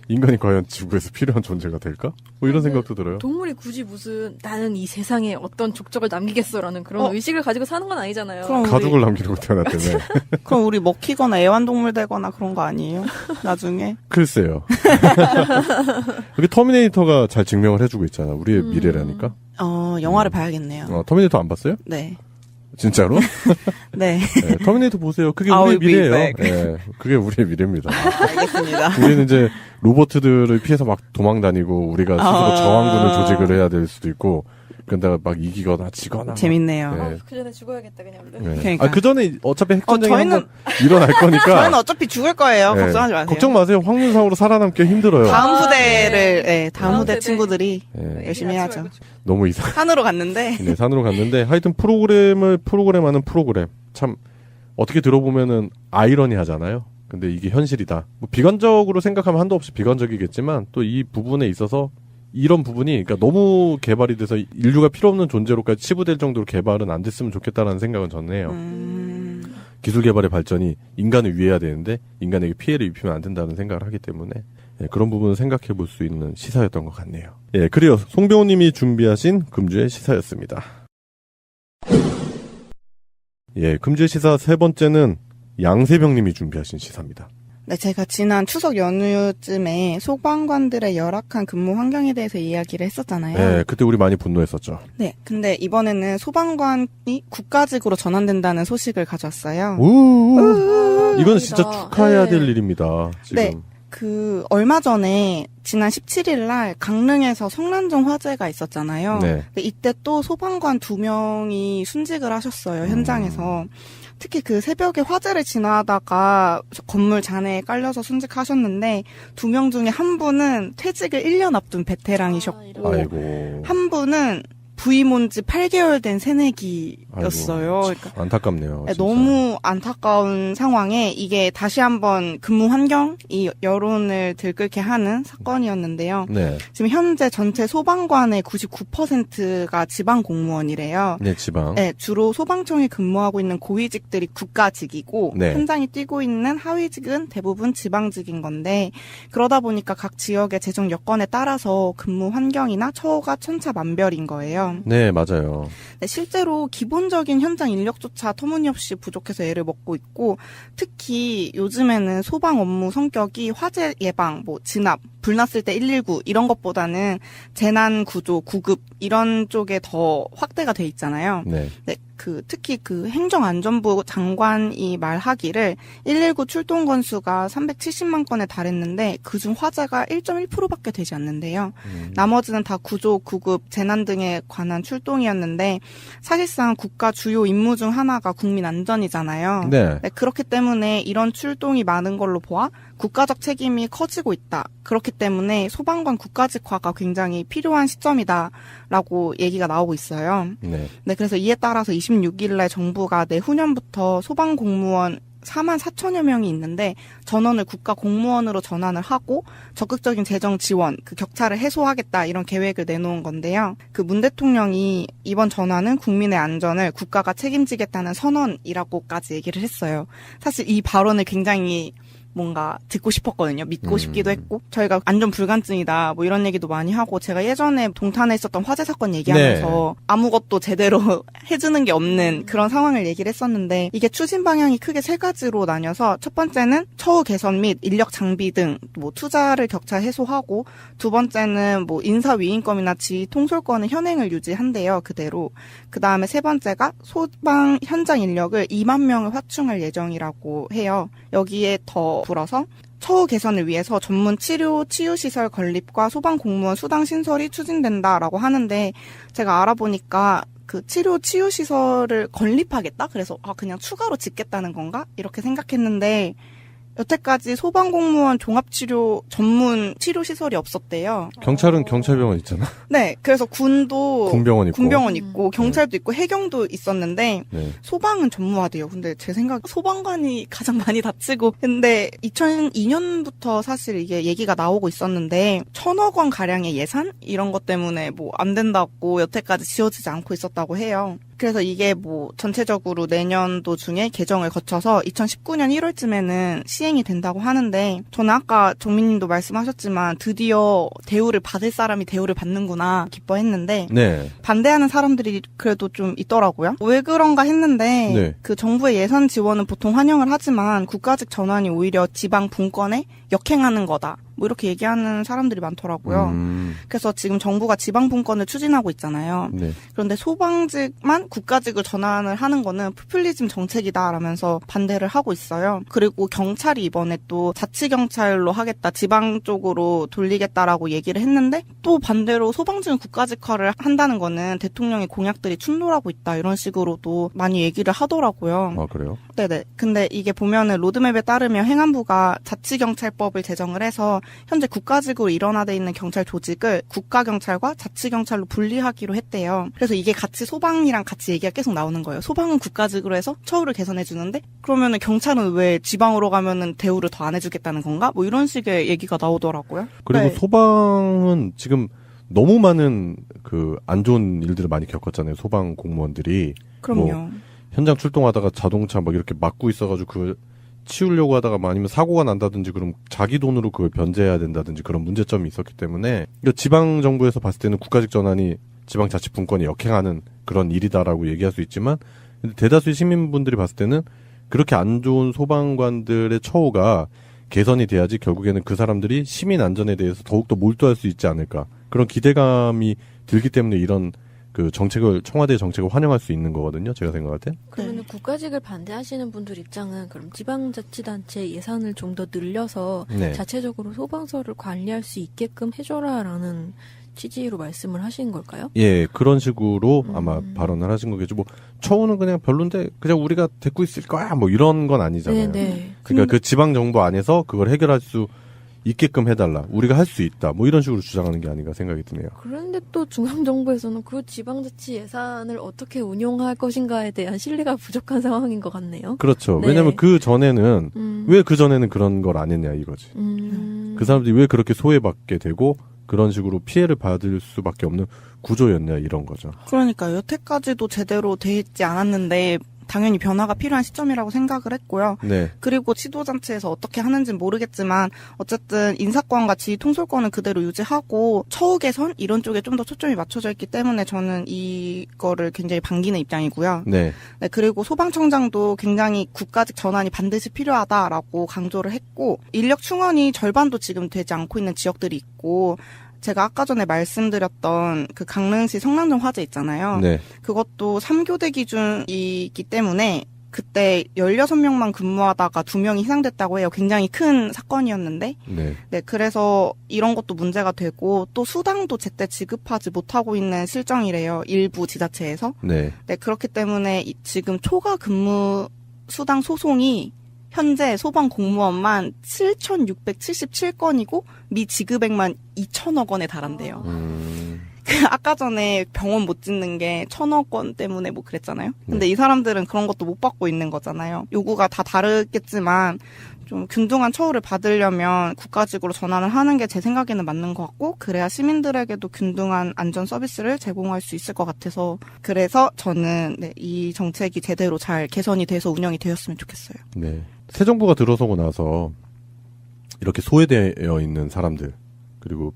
인간이 과연 지구에서 필요한 존재가 될까? 뭐 이런 생각도 들어요. 동물이 굳이 무슨 나는 이 세상에 어떤 족적을 남기겠어라는 그런 의식을 가지고 사는 건 아니잖아요. 가족을 남기려고 태어났다며. 그럼 우리 먹히거나 애완동물 되거나 그런 거 아니에요? 나중에? 글쎄요. 여기 터미네이터가 잘 증명을 해주고 있잖아. 우리의 미래라니까. 영화를 봐야겠네요. 터미네이터 안 봤어요? 네. 진짜로? 네. 네. 터미네이터 보세요. 그게 우리의 미래예요. 네. 그게 우리의 미래입니다. 알겠습니다. 우리는 이제 로봇들을 피해서 막 도망 다니고 우리가 스스로 저항군을 조직을 해야 될 수도 있고 그런데 막 이기거나 지거나. 재밌네요. 네. 그 전에 죽어야겠다 그냥 얼른. 네. 그러니까. 그 전에 어차피 핵전쟁이 저희는 한번 일어날 거니까. 저희는 어차피 죽을 거예요. 네. 걱정하지 마세요. 걱정 마세요. 확률상으로 살아남기 힘들어요. 다음 후대를, 다음 후대 세대. 친구들이 네. 열심히 해야죠. 너무 이상. 산으로 갔는데. 네, 산으로 갔는데 하여튼 프로그램하는 프로그램 참 어떻게 들어보면은 아이러니하잖아요. 근데 이게 현실이다. 뭐 비관적으로 생각하면 한도 없이 비관적이겠지만 또 이 부분에 있어서 이런 부분이 그러니까 너무 개발이 돼서 인류가 필요 없는 존재로까지 치부될 정도로 개발은 안 됐으면 좋겠다라는 생각은 저는 해요. 기술 개발의 발전이 인간을 위해야 되는데 인간에게 피해를 입히면 안 된다는 생각을 하기 때문에 예, 그런 부분을 생각해 볼 수 있는 시사였던 것 같네요. 예, 그래요. 송병호님이 준비하신 금주의 시사였습니다. 예, 금주의 시사 세 번째는 양세병님이 준비하신 시사입니다. 네, 제가 지난 추석 연휴쯤에 소방관들의 열악한 근무 환경에 대해서 이야기를 했었잖아요. 네, 그때 우리 많이 분노했었죠. 네, 근데 이번에는 소방관이 국가직으로 전환된다는 소식을 가져왔어요. 이건 진짜 축하해야 될 일입니다. 지금. 네. 얼마 전에, 지난 17일 날 강릉에서 성란종 화재가 있었잖아요. 네. 근데 이때 또 소방관 2명이 순직을 하셨어요, 현장에서. 특히 그 새벽에 화재를 지나다가 건물 잔해에 깔려서 순직하셨는데, 2명 중에 한 분은 퇴직을 1년 앞둔 베테랑이셨고, 아이고. 한 분은 부임 온 지 8개월 된 새내기였어요. 그러니까 안타깝네요. 네, 진짜. 너무 안타까운 상황에 이게 다시 한번 근무 환경이 여론을 들끓게 하는 사건이었는데요. 네. 지금 현재 전체 소방관의 99%가 지방 공무원이래요. 네, 지방. 네, 주로 소방청에 근무하고 있는 고위직들이 국가직이고 네. 현장에 뛰고 있는 하위직은 대부분 지방직인 건데 그러다 보니까 각 지역의 재정 여건에 따라서 근무 환경이나 처우가 천차만별인 거예요. 네, 맞아요. 네, 실제로 기본적인 현장 인력조차 터무니없이 부족해서 애를 먹고 있고 특히 요즘에는 소방 업무 성격이 화재 예방, 진압, 불났을 때 119 이런 것보다는 재난 구조, 구급 이런 쪽에 더 확대가 돼 있잖아요. 네. 네, 특히 행정안전부 장관이 말하기를 119 출동 건수가 370만 건에 달했는데 그중 화재가 1.1%밖에 되지 않는데요. 나머지는 다 구조, 구급, 재난 등에 관한 출동이었는데 사실상 국가 주요 임무 중 하나가 국민 안전이잖아요. 네. 네, 그렇기 때문에 이런 출동이 많은 걸로 보아 국가적 책임이 커지고 있다. 그렇기 때문에 소방관 국가직화가 굉장히 필요한 시점이다라고 얘기가 나오고 있어요. 네. 네, 그래서 이에 따라서 26일 날 정부가 내후년부터 소방 공무원 4만 4천여 명이 있는데 전원을 국가 공무원으로 전환을 하고 적극적인 재정 지원, 격차를 해소하겠다 이런 계획을 내놓은 건데요. 문 대통령이 이번 전환은 국민의 안전을 국가가 책임지겠다는 선언이라고까지 얘기를 했어요. 사실 이 발언을 굉장히 뭔가 듣고 싶었거든요. 믿고 싶기도 했고 저희가 안전 불감증이다 이런 얘기도 많이 하고 제가 예전에 동탄에 있었던 화재 사건 얘기하면서 네. 아무것도 제대로 해주는 게 없는 그런 상황을 얘기를 했었는데 이게 추진 방향이 크게 세 가지로 나뉘어서 첫 번째는 처우 개선 및 인력 장비 등 투자를 격차 해소하고 두 번째는 인사 위임권이나 지휘 통솔권의 현행을 유지한대요. 그대로. 그 다음에 세 번째가 소방 현장 인력을 2만 명을 확충할 예정이라고 해요. 여기에 더 불어서 처우 개선을 위해서 전문 치유시설 건립과 소방공무원 수당 신설이 추진된다라고 하는데 제가 알아보니까 그 치유 시설을 건립하겠다. 그래서 그냥 추가로 짓겠다는 건가? 이렇게 생각했는데 여태까지 소방공무원 종합치료 전문 치료 시설이 없었대요. 경찰은 경찰병원 있잖아. 네, 그래서 군도 군병원 있고 경찰도 있고 해경도 있었는데 네. 소방은 전무하대요. 근데 제 생각 소방관이 가장 많이 다치고 근데 2002년부터 사실 이게 얘기가 나오고 있었는데 1,000억 원 가량의 예산 이런 것 때문에 뭐 안 된다고 여태까지 지어지지 않고 있었다고 해요. 그래서 이게 뭐 전체적으로 내년도 중에 개정을 거쳐서 2019년 1월쯤에는 시행이 된다고 하는데 저는 아까 정민님도 말씀하셨지만 드디어 대우를 받을 사람이 대우를 받는구나 기뻐했는데 네. 반대하는 사람들이 그래도 좀 있더라고요. 왜 그런가 했는데 네. 그 정부의 예산 지원은 보통 환영을 하지만 국가직 전환이 오히려 지방 분권에 역행하는 거다. 뭐 이렇게 얘기하는 사람들이 많더라고요. 그래서 지금 정부가 지방 분권을 추진하고 있잖아요. 네. 그런데 소방직만 국가직을 전환을 하는 거는 포퓰리즘 정책이다라면서 반대를 하고 있어요. 그리고 경찰이 이번에 또 자치경찰로 하겠다, 지방 쪽으로 돌리겠다라고 얘기를 했는데 또 반대로 소방직은 국가직화를 한다는 거는 대통령의 공약들이 충돌하고 있다 이런 식으로도 많이 얘기를 하더라고요. 아, 그래요? 네네. 근데 이게 보면은 로드맵에 따르면 행안부가 자치경찰법을 제정을 해서 현재 국가직으로 일원화돼 있는 경찰 조직을 국가경찰과 자치경찰로 분리하기로 했대요. 그래서 이게 같이 소방이랑 같이 얘기가 계속 나오는 거예요. 소방은 국가직으로 해서 처우를 개선해주는데 그러면은 경찰은 왜 지방으로 가면은 대우를 더 안 해주겠다는 건가? 뭐 이런 식의 얘기가 나오더라고요. 그리고 네. 소방은 지금 너무 많은 그 안 좋은 일들을 많이 겪었잖아요. 소방 공무원들이. 그럼요. 뭐 현장 출동하다가 자동차 막 이렇게 막고 있어가지고 그 치우려고 하다가 뭐 아니면 사고가 난다든지 그럼 자기 돈으로 그걸 변제해야 된다든지 그런 문제점이 있었기 때문에 지방 정부에서 봤을 때는 국가직 전환이 지방자치분권이 역행하는 그런 일이다라고 얘기할 수 있지만 대다수의 시민분들이 봤을 때는 그렇게 안 좋은 소방관들의 처우가 개선이 돼야지 결국에는 그 사람들이 시민 안전에 대해서 더욱더 몰두할 수 있지 않을까 그런 기대감이 들기 때문에 이런 그 정책을 청와대의 정책을 환영할 수 있는 거거든요. 제가 생각할 때. 그러면 국가직을 반대하시는 분들 입장은 그럼 지방자치단체 예산을 좀 더 늘려서 네. 자체적으로 소방서를 관리할 수 있게끔 해줘라라는 취지로 말씀을 하신 걸까요? 예, 그런 식으로 아마 발언을 하신 거겠죠. 뭐 처우는 그냥 별론데 그냥 우리가 데리고 있을 거야. 뭐 이런 건 아니잖아요. 네네. 그러니까 그 지방 정부 안에서 그걸 해결할 수 있게끔 해달라. 우리가 할 수 있다. 뭐 이런 식으로 주장하는 게 아닌가 생각이 드네요. 그런데 또 중앙정부에서는 그 지방자치 예산을 어떻게 운용할 것인가에 대한 신뢰가 부족한 상황인 것 같네요. 그렇죠. 네. 왜냐하면 그 전에는 왜 그 전에는 그런 걸 안 했냐 이거지. 그 사람들이 왜 그렇게 소외받게 되고 그런 식으로 피해를 받을 수밖에 없는 구조였냐 이런 거죠. 그러니까 여태까지도 제대로 돼 있지 않았는데 당연히 변화가 필요한 시점이라고 생각을 했고요. 네. 그리고 지도장치에서 어떻게 하는지는 모르겠지만 어쨌든 인사권과 지휘 통솔권은 그대로 유지하고 처우 개선 이런 쪽에 좀 더 초점이 맞춰져 있기 때문에 저는 이거를 굉장히 반기는 입장이고요. 네. 네, 그리고 소방청장도 굉장히 국가직 전환이 반드시 필요하다라고 강조를 했고 인력 충원이 절반도 지금 되지 않고 있는 지역들이 있고 제가 아까 전에 말씀드렸던 그 강릉시 성남점 화재 있잖아요. 네. 그것도 3교대 기준이기 때문에 그때 16명만 근무하다가 2명이 희생됐다고 해요. 굉장히 큰 사건이었는데. 네. 네, 그래서 이런 것도 문제가 되고 또 수당도 제때 지급하지 못하고 있는 실정이래요. 일부 지자체에서. 네. 네, 그렇기 때문에 지금 초과 근무 수당 소송이 현재 소방 공무원만 7,677건이고 미지급액만 2천억 원에 달한대요. 아까 전에 병원 못 짓는 게 1,000억 원 때문에 뭐 그랬잖아요. 근데 이 사람들은 그런 것도 못 받고 있는 거잖아요. 요구가 다 다르겠지만 좀 균등한 처우를 받으려면 국가직으로 전환을 하는 게 제 생각에는 맞는 것 같고 그래야 시민들에게도 균등한 안전 서비스를 제공할 수 있을 것 같아서 그래서 저는 네, 이 정책이 제대로 잘 개선이 돼서 운영이 되었으면 좋겠어요. 네. 새 정부가 들어서고 나서 이렇게 소외되어 있는 사람들 그리고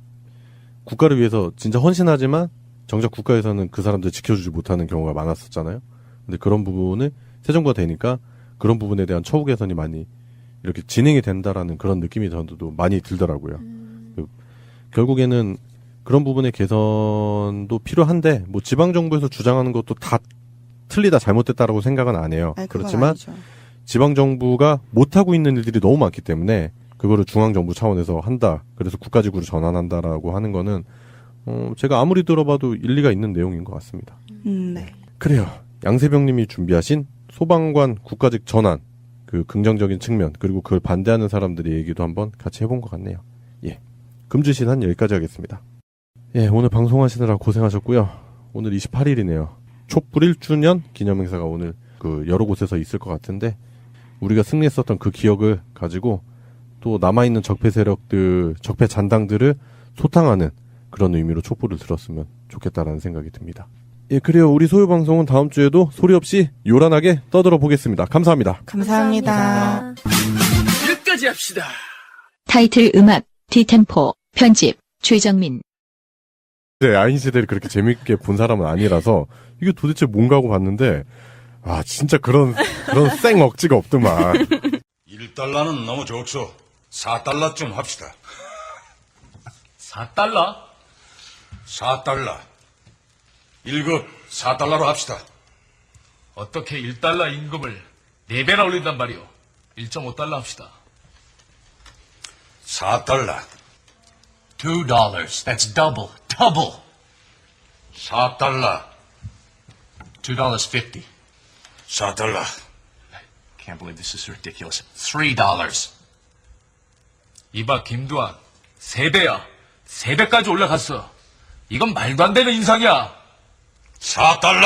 국가를 위해서 진짜 헌신하지만 정작 국가에서는 그 사람들 지켜주지 못하는 경우가 많았었잖아요. 근데 그런 부분을 새 정부가 되니까 그런 부분에 대한 처우 개선이 많이 이렇게 진행이 된다라는 그런 느낌이 저도 많이 들더라고요. 결국에는 그런 부분의 개선도 필요한데 뭐 지방 정부에서 주장하는 것도 다 틀리다 잘못됐다라고 생각은 안 해요. 아니, 그렇지만 아니죠. 지방 정부가 못 하고 있는 일들이 너무 많기 때문에 그거를 중앙 정부 차원에서 한다. 그래서 국가직으로 전환한다라고 하는 거는 제가 아무리 들어봐도 일리가 있는 내용인 것 같습니다. 네. 그래요. 양세병님이 준비하신 소방관 국가직 전환, 그 긍정적인 측면, 그리고 그걸 반대하는 사람들의 얘기도 한번 같이 해본 것 같네요. 예. 금주시는 여기까지 하겠습니다. 예, 오늘 방송하시느라 고생하셨고요. 오늘 28일이네요. 촛불 1주년 기념행사가 오늘 그 여러 곳에서 있을 것 같은데, 우리가 승리했었던 그 기억을 가지고 또 남아있는 적폐 세력들, 적폐 잔당들을 소탕하는 그런 의미로 촛불을 들었으면 좋겠다라는 생각이 듭니다. 예, 그래요. 우리 소유방송은 다음 주에도 소리 없이 요란하게 떠들어 보겠습니다. 감사합니다. 감사합니다. 여기까지 합시다. 타이틀 음악, 디템포, 편집, 최정민. 네, 아인시대를 그렇게 재밌게 본 사람은 아니라서 이게 도대체 뭔가 하고 봤는데, 아, 진짜 그런 쌩 억지가 없더만. 1달러는 너무 적소. 4달러쯤 합시다. 4달러? 4달러. 1급 4달러로 합시다. 어떻게 1달러 임금을 4배나 올린단 말이오. 1.5달러 합시다. 4달러. $2. That's double. 4달러. $2.50. 4달러. Can't believe this is ridiculous. $3. 이봐, 김두한. 3배야. 3배까지 올라갔어. 이건 말도 안 되는 인상이야. 4달러.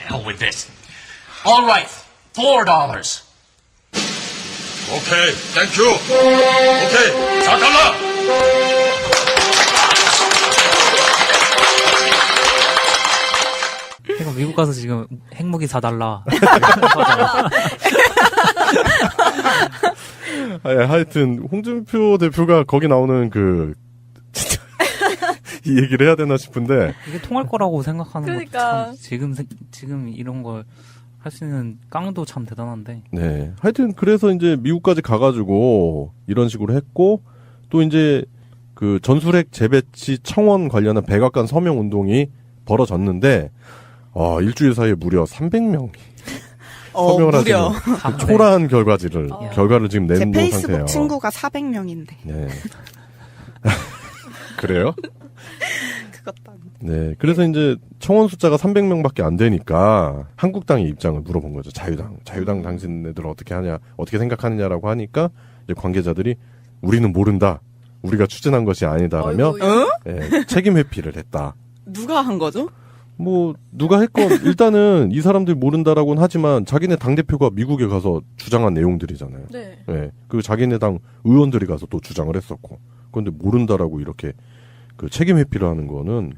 Hell with this. All right. $4. 오케이, 땡큐. 오케이, 4달러. 그러니까 미국 가서 지금 핵무기 사달라. 하여튼 홍준표 대표가 거기 나오는 진짜 이 얘기를 해야 되나 싶은데, 이게 통할 거라고 생각하는 그러니까. 것도 참 지금 이런 걸 할 수 있는 깡도 참 대단한데. 네. 하여튼 그래서 이제 미국까지 가가지고 이런 식으로 했고, 또 이제 그 전술핵 재배치 청원 관련한 백악관 서명 운동이 벌어졌는데, 일주일 사이에 무려 300명이 서명을 무려. 하시는 초라한 결과를 지금 제 내놓은 페이스북 상태예요. 친구가 400명인데. 네. 그래요? 그것도 아니고. 네. 그래서 이제 청원 숫자가 300명밖에 안 되니까 한국당의 입장을 물어본 거죠. 자유당 당신네들 어떻게 생각하느냐라고 하니까 이제 관계자들이 우리는 모른다. 우리가 추진한 것이 아니다라며 책임 회피를 했다. 누가 한 거죠? 뭐 누가 했건 일단은 이 사람들이 모른다라고는 하지만 자기네 당대표가 미국에 가서 주장한 내용들이잖아요. 네. 네. 그리고 자기네 당 의원들이 가서 또 주장을 했었고. 그런데 모른다라고 이렇게 그 책임 회피를 하는 거는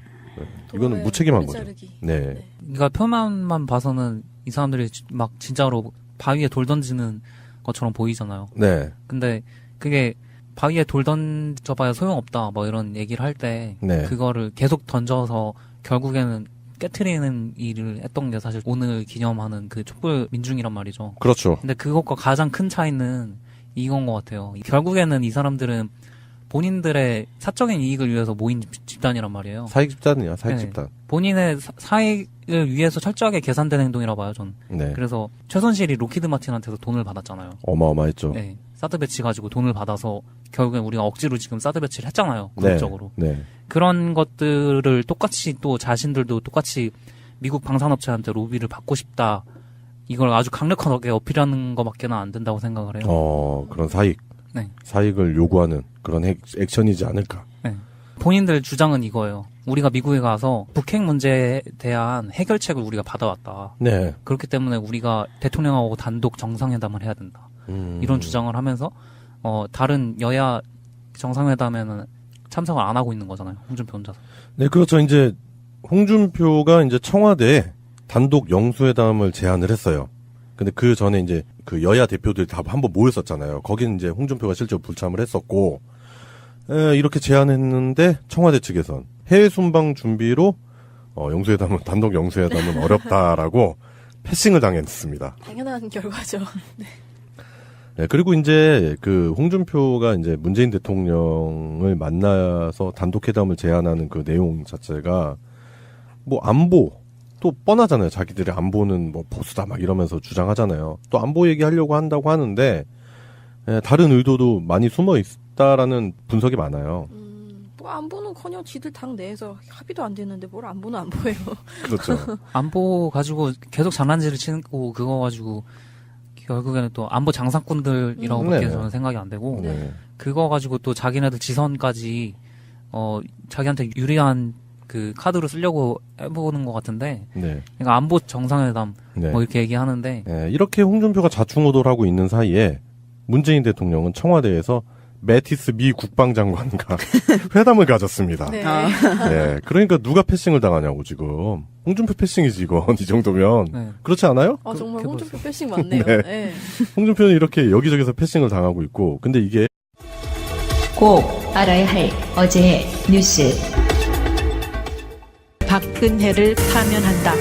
이거는 무책임한 거죠. 네. 그러니까 표면만 봐서는 이 사람들이 막 진짜로 바위에 돌 던지는 것처럼 보이잖아요. 네. 근데 그게 바위에 돌 던져봐야 소용없다 뭐 이런 얘기를 할 때 그거를 계속 던져서 결국에는 깨트리는 일을 했던 게 사실 오늘 기념하는 그 촛불 민중이란 말이죠. 그렇죠. 근데 그것과 가장 큰 차이는 이건 것 같아요. 결국에는 이 사람들은 본인들의 사적인 이익을 위해서 모인 집단이란 말이에요. 사익 집단이야, 사익 네. 집단. 본인의 사익을 위해서 철저하게 계산된 행동이라고 봐요, 전. 네. 그래서 최순실이 로키드 마틴한테서 돈을 받았잖아요. 어마어마했죠. 네. 사드 배치 가지고 돈을 받아서 결국엔 우리가 억지로 지금 사드 배치를 했잖아요. 국적으로. 네. 그런 것들을 똑같이 또 자신들도 똑같이 미국 방산업체한테 로비를 받고 싶다. 이걸 아주 강력하게 어필하는 것밖에는 안 된다고 생각을 해요. 그런 사익. 네. 사익을 요구하는 그런 액션이지 않을까. 네. 본인들 주장은 이거예요. 우리가 미국에 가서 북핵 문제에 대한 해결책을 우리가 받아왔다. 네. 그렇기 때문에 우리가 대통령하고 단독 정상회담을 해야 된다. 이런 주장을 하면서 다른 여야 정상회담에는 참석을 안 하고 있는 거잖아요. 홍준표 혼자서. 네, 그렇죠. 이제 홍준표가 이제 청와대에 단독 영수회담을 제안을 했어요. 근데 그 전에 이제 그 여야 대표들이 다 한번 모였었잖아요. 거기는 이제 홍준표가 실제로 불참을 했었고, 이렇게 제안했는데 청와대 측에선 해외 순방 준비로 단독 영수회담은 어렵다라고 패싱을 당했습니다. 당연한 결과죠. 네. 네, 그리고 이제 그 홍준표가 이제 문재인 대통령을 만나서 단독 회담을 제안하는 그 내용 자체가 뭐 안보 또 뻔하잖아요. 자기들의 안보는 뭐 보수다 막 이러면서 주장하잖아요. 또 안보 얘기하려고 한다고 하는데 다른 의도도 많이 숨어 있다라는 분석이 많아요. 뭐 안보는커녕 지들 당 내에서 합의도 안 됐는데 뭘 안보는 안 보여요. 그렇죠. 안보 가지고 계속 장난질을 치고 그거 가지고 결국에는 또 안보 장사꾼들이라고밖에 네. 저는 생각이 안 되고 네. 그거 가지고 또 자기네들 지선까지 자기한테 유리한 그 카드로 쓰려고 해보는 것 같은데 네. 그러니까 안보 정상회담 네. 뭐 이렇게 얘기하는데 네, 이렇게 홍준표가 자충우돌 하고 있는 사이에 문재인 대통령은 청와대에서 매티스 미 국방장관과 회담을 가졌습니다. 네. 네, 그러니까 누가 패싱을 당하냐고 지금. 홍준표 패싱이지 이건 이 정도면. 네. 그렇지 않아요? 정말 홍준표 패싱 맞네요. 네. 네. 홍준표는 이렇게 여기저기서 패싱을 당하고 있고, 근데 이게 꼭 알아야 할 어제의 뉴스. 박근혜를 파면한다.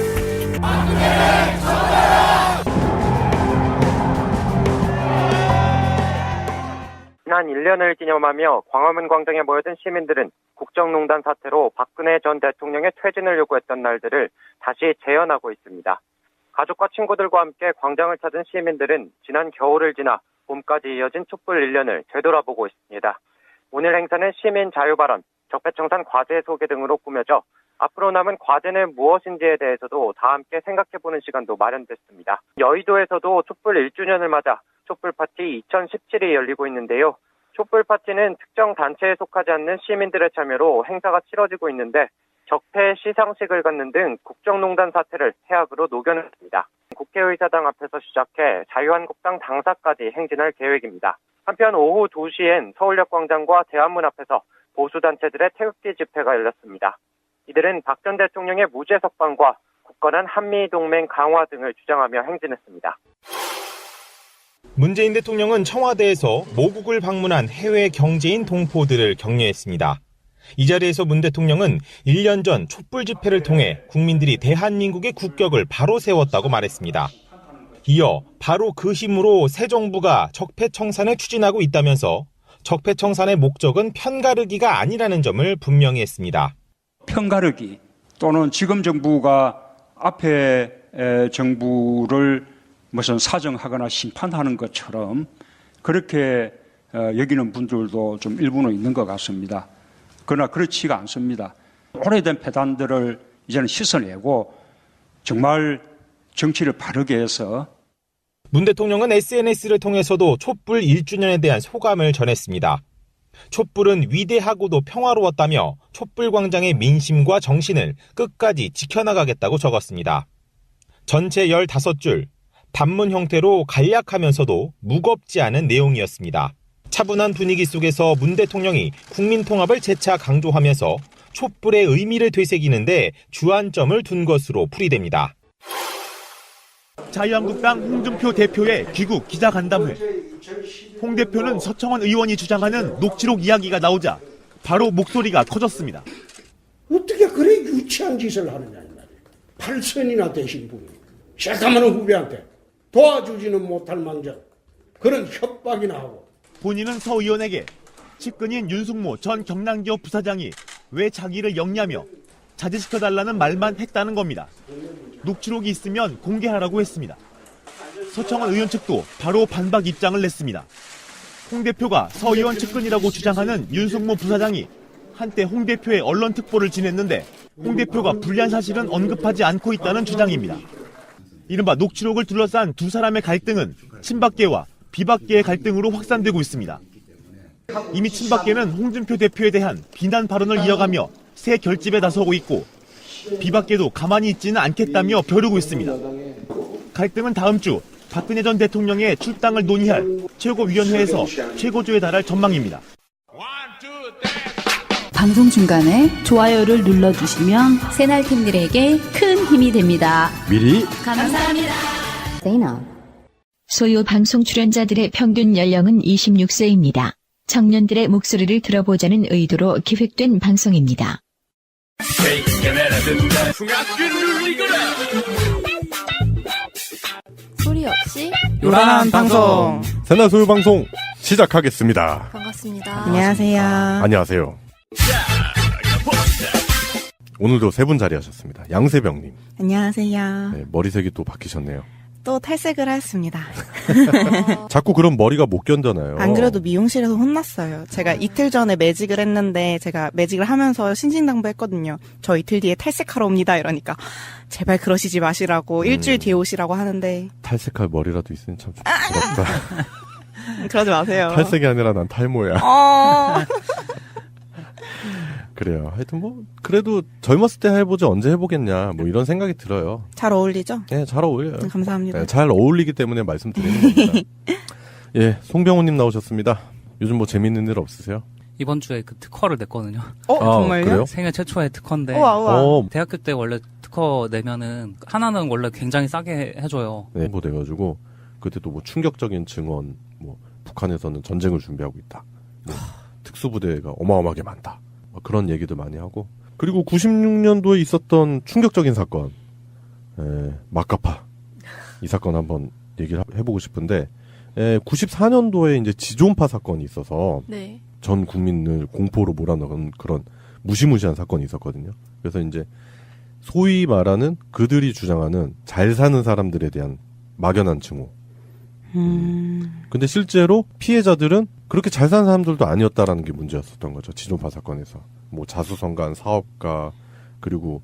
지난 1년을 기념하며 광화문 광장에 모여든 시민들은 국정농단 사태로 박근혜 전 대통령의 퇴진을 요구했던 날들을 다시 재현하고 있습니다. 가족과 친구들과 함께 광장을 찾은 시민들은 지난 겨울을 지나 봄까지 이어진 촛불 1년을 되돌아보고 있습니다. 오늘 행사는 시민 자유발언, 적폐청산 과제 소개 등으로 꾸며져 앞으로 남은 과제는 무엇인지에 대해서도 다 함께 생각해보는 시간도 마련됐습니다. 여의도에서도 촛불 1주년을 맞아 촛불 파티 2017이 열리고 있는데요. 촛불 파티는 특정 단체에 속하지 않는 시민들의 참여로 행사가 치러지고 있는데 적폐 시상식을 갖는 등 국정농단 사태를 해악으로 녹여냈습니다. 국회의사당 앞에서 시작해 자유한국당 당사까지 행진할 계획입니다. 한편 오후 2시엔 서울역 광장과 대한문 앞에서 보수단체들의 태극기 집회가 열렸습니다. 이들은 박 전 대통령의 무죄 석방과 굳건한 한미동맹 강화 등을 주장하며 행진했습니다. 문재인 대통령은 청와대에서 모국을 방문한 해외 경제인 동포들을 격려했습니다. 이 자리에서 문 대통령은 1년 전 촛불 집회를 통해 국민들이 대한민국의 국격을 바로 세웠다고 말했습니다. 이어 바로 그 힘으로 새 정부가 적폐청산을 추진하고 있다면서 적폐청산의 목적은 편가르기가 아니라는 점을 분명히 했습니다. 편가르기 또는 지금 정부가 앞에 정부를 무슨 사정하거나 심판하는 것처럼 그렇게 여기는 분들도 좀 일부는 있는 것 같습니다. 그러나 그렇지가 않습니다. 오래된 패단들을 이제는 씻어내고 정말 정치를 바르게 해서 문 대통령은 SNS를 통해서도 촛불 1주년에 대한 소감을 전했습니다. 촛불은 위대하고도 평화로웠다며 촛불 광장의 민심과 정신을 끝까지 지켜나가겠다고 적었습니다. 전체 15줄, 단문 형태로 간략하면서도 무겁지 않은 내용이었습니다. 차분한 분위기 속에서 문 대통령이 국민 통합을 재차 강조하면서 촛불의 의미를 되새기는데 주안점을 둔 것으로 풀이됩니다. 자유한국당 홍준표 대표의 귀국 기자간담회. 홍 대표는 서청원 의원이 주장하는 녹취록 이야기가 나오자 바로 목소리가 커졌습니다. 어떻게 그래 유치한 짓을 하느냐 이 말이에요. 8선이나 되신 분이 새까마는 후배한테 도와주지는 못할 망정 그런 협박이나 하고. 본인은 서 의원에게 측근인 윤숙모 전 경남기업 부사장이 왜 자기를 역냐며 자제시켜달라는 말만 했다는 겁니다. 녹취록이 있으면 공개하라고 했습니다. 서청원 의원 측도 바로 반박 입장을 냈습니다. 홍 대표가 서 의원 측근이라고 주장하는 윤숙모 부사장이 한때 홍 대표의 언론 특보를 지냈는데 홍 대표가 불리한 사실은 언급하지 않고 있다는 주장입니다. 이른바 녹취록을 둘러싼 두 사람의 갈등은 친박계와 비박계의 갈등으로 확산되고 있습니다. 이미 친박계는 홍준표 대표에 대한 비난 발언을 이어가며 새 결집에 나서고 있고 비박계도 가만히 있지는 않겠다며 벼르고 있습니다. 갈등은 다음 주 박근혜 전 대통령의 출당을 논의할 최고위원회에서 최고조에 달할 전망입니다. 방송 중간에 좋아요를 눌러주시면 새날팀들에게 큰 힘이 됩니다. 미리 감사합니다. 소요 방송 출연자들의 평균 연령은 26세입니다. 청년들의 목소리를 들어보자는 의도로 기획된 방송입니다. 소리 없이 요란한 방송. 새날 소요 방송 시작하겠습니다. 반갑습니다. 안녕하세요. 안녕하세요. 오늘도 세 분 자리하셨습니다. 양세병님. 안녕하세요. 네, 머리색이 또 바뀌셨네요. 또 탈색을 하였습니다. 자꾸 그런 머리가 못 견뎌나요? 안 그래도 미용실에서 혼났어요. 제가 이틀 전에 매직을 했는데 제가 매직을 하면서 신신당부했거든요. 저 이틀 뒤에 탈색하러 옵니다. 이러니까 제발 그러시지 마시라고 일주일 뒤에 오시라고 하는데 탈색할 머리라도 있으면 참 부럽다. 그러지 마세요. 탈색이 아니라 난 탈모야. 그래요. 하여튼 뭐 그래도 젊었을 때 해보지 언제 해보겠냐 뭐 이런 생각이 들어요. 잘 어울리죠? 네, 잘 어울려요. 감사합니다. 네, 잘 어울리기 때문에 말씀드리는 겁니다. 예, 송병호님 나오셨습니다. 요즘 뭐 재밌는 일 없으세요? 이번 주에 그 특허를 냈거든요. 정말요? 그래요? 생애 최초의 특허인데. 우와. 대학교 때 원래 특허 내면은 하나는 원래 굉장히 싸게 해줘요. 네, 뭐 돼가지고 그때 또 뭐 충격적인 증언, 뭐 북한에서는 전쟁을 준비하고 있다. 뭐 특수부대가 어마어마하게 많다. 그런 얘기도 많이 하고. 그리고 96년도에 있었던 충격적인 사건, 마카파. 이 사건 한번 얘기를 해보고 싶은데, 94년도에 이제 지존파 사건이 있어서, 네. 전 국민을 공포로 몰아넣은 그런 무시무시한 사건이 있었거든요. 그래서 이제 소위 말하는 그들이 주장하는 잘 사는 사람들에 대한 막연한 증오. 근데 실제로 피해자들은 그렇게 잘 사는 사람들도 아니었다라는 게 문제였었던 거죠. 지존파 사건에서. 뭐 자수성가한 사업가, 그리고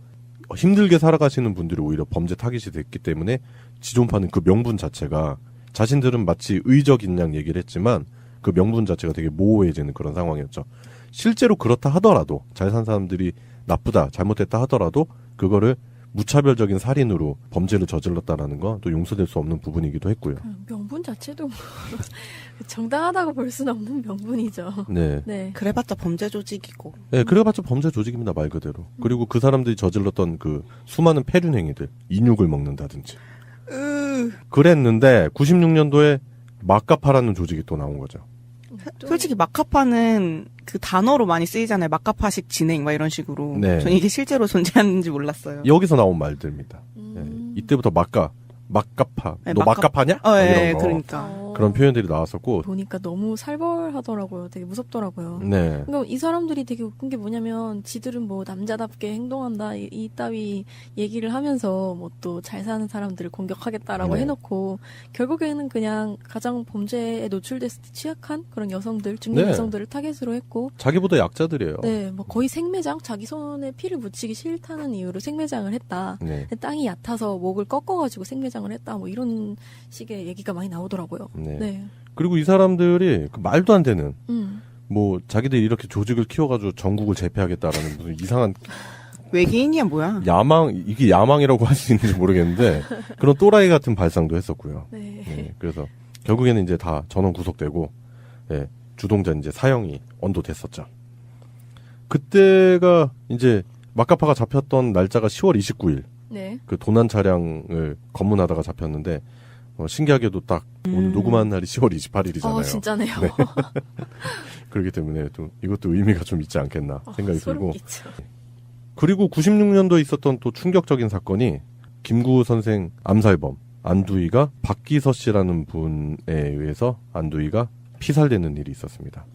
힘들게 살아가시는 분들이 오히려 범죄 타깃이 됐기 때문에 지존파는 그 명분 자체가 자신들은 마치 의적인 양 얘기를 했지만 그 명분 자체가 되게 모호해지는 그런 상황이었죠. 실제로 그렇다 하더라도 잘 산 사람들이 나쁘다, 잘못했다 하더라도 그거를 무차별적인 살인으로 범죄를 저질렀다라는 건 또 용서될 수 없는 부분이기도 했고요. 명분 자체도 정당하다고 볼 수는 없는 명분이죠. 네. 네. 그래봤자 범죄 조직이고. 네, 그래봤자 범죄 조직입니다, 말 그대로. 그리고 그 사람들이 저질렀던 그 수많은 폐륜 행위들, 인육을 먹는다든지. 그랬는데 96년도에 마카파라는 조직이 또 나온 거죠. 솔직히 마카파는 그 단어로 많이 쓰이잖아요. 마카파식 진행 막 이런 식으로. 네. 전 이게 실제로 존재하는지 몰랐어요. 여기서 나온 말들입니다. 이때부터 마카파. 네, 너 마카파냐? 네, 이런 거. 그러니까. 그런 표현들이 나왔었고. 보니까 너무 살벌하더라고요. 되게 무섭더라고요. 네. 그러니까 이 사람들이 되게 웃긴 게 뭐냐면 지들은 뭐 남자답게 행동한다 이 따위 얘기를 하면서 뭐 또 잘 사는 사람들을 공격하겠다라고 네. 해놓고 결국에는 그냥 가장 범죄에 노출됐을 때 취약한 그런 여성들, 중년 네. 여성들을 타겟으로 했고 자기보다 약자들이에요. 네, 뭐 거의 생매장, 자기 손에 피를 묻히기 싫다는 이유로 생매장을 했다. 네. 땅이 얕아서 목을 꺾어가지고 생매장을 했다. 뭐 이런 식의 얘기가 많이 나오더라고요. 네. 네. 그리고 이 사람들이 그 말도 안 되는 음. 뭐 자기들이 이렇게 조직을 키워가지고 전국을 제패하겠다라는 무슨 이상한 외계인이야 뭐야? 이게 야망이라고 할 수 있는지 모르겠는데 그런 또라이 같은 발상도 했었고요. 네. 네, 그래서 결국에는 이제 다 전원 구속되고 예, 주동자 이제 사형이 언도됐었죠. 그때가 이제 마카파가 잡혔던 날짜가 10월 29일. 네. 그 도난 차량을 검문하다가 잡혔는데 신기하게도 딱 오늘 녹음하는 날이 10월 28일이잖아요. 진짜네요. 네. 그렇기 때문에 또 이것도 의미가 좀 있지 않겠나 생각이 들고. 그리고 96년도에 있었던 또 충격적인 사건이 김구 선생 암살범 안두희가 박기서 씨라는 분에 의해서 안두희가 피살되는 일이 있었습니다.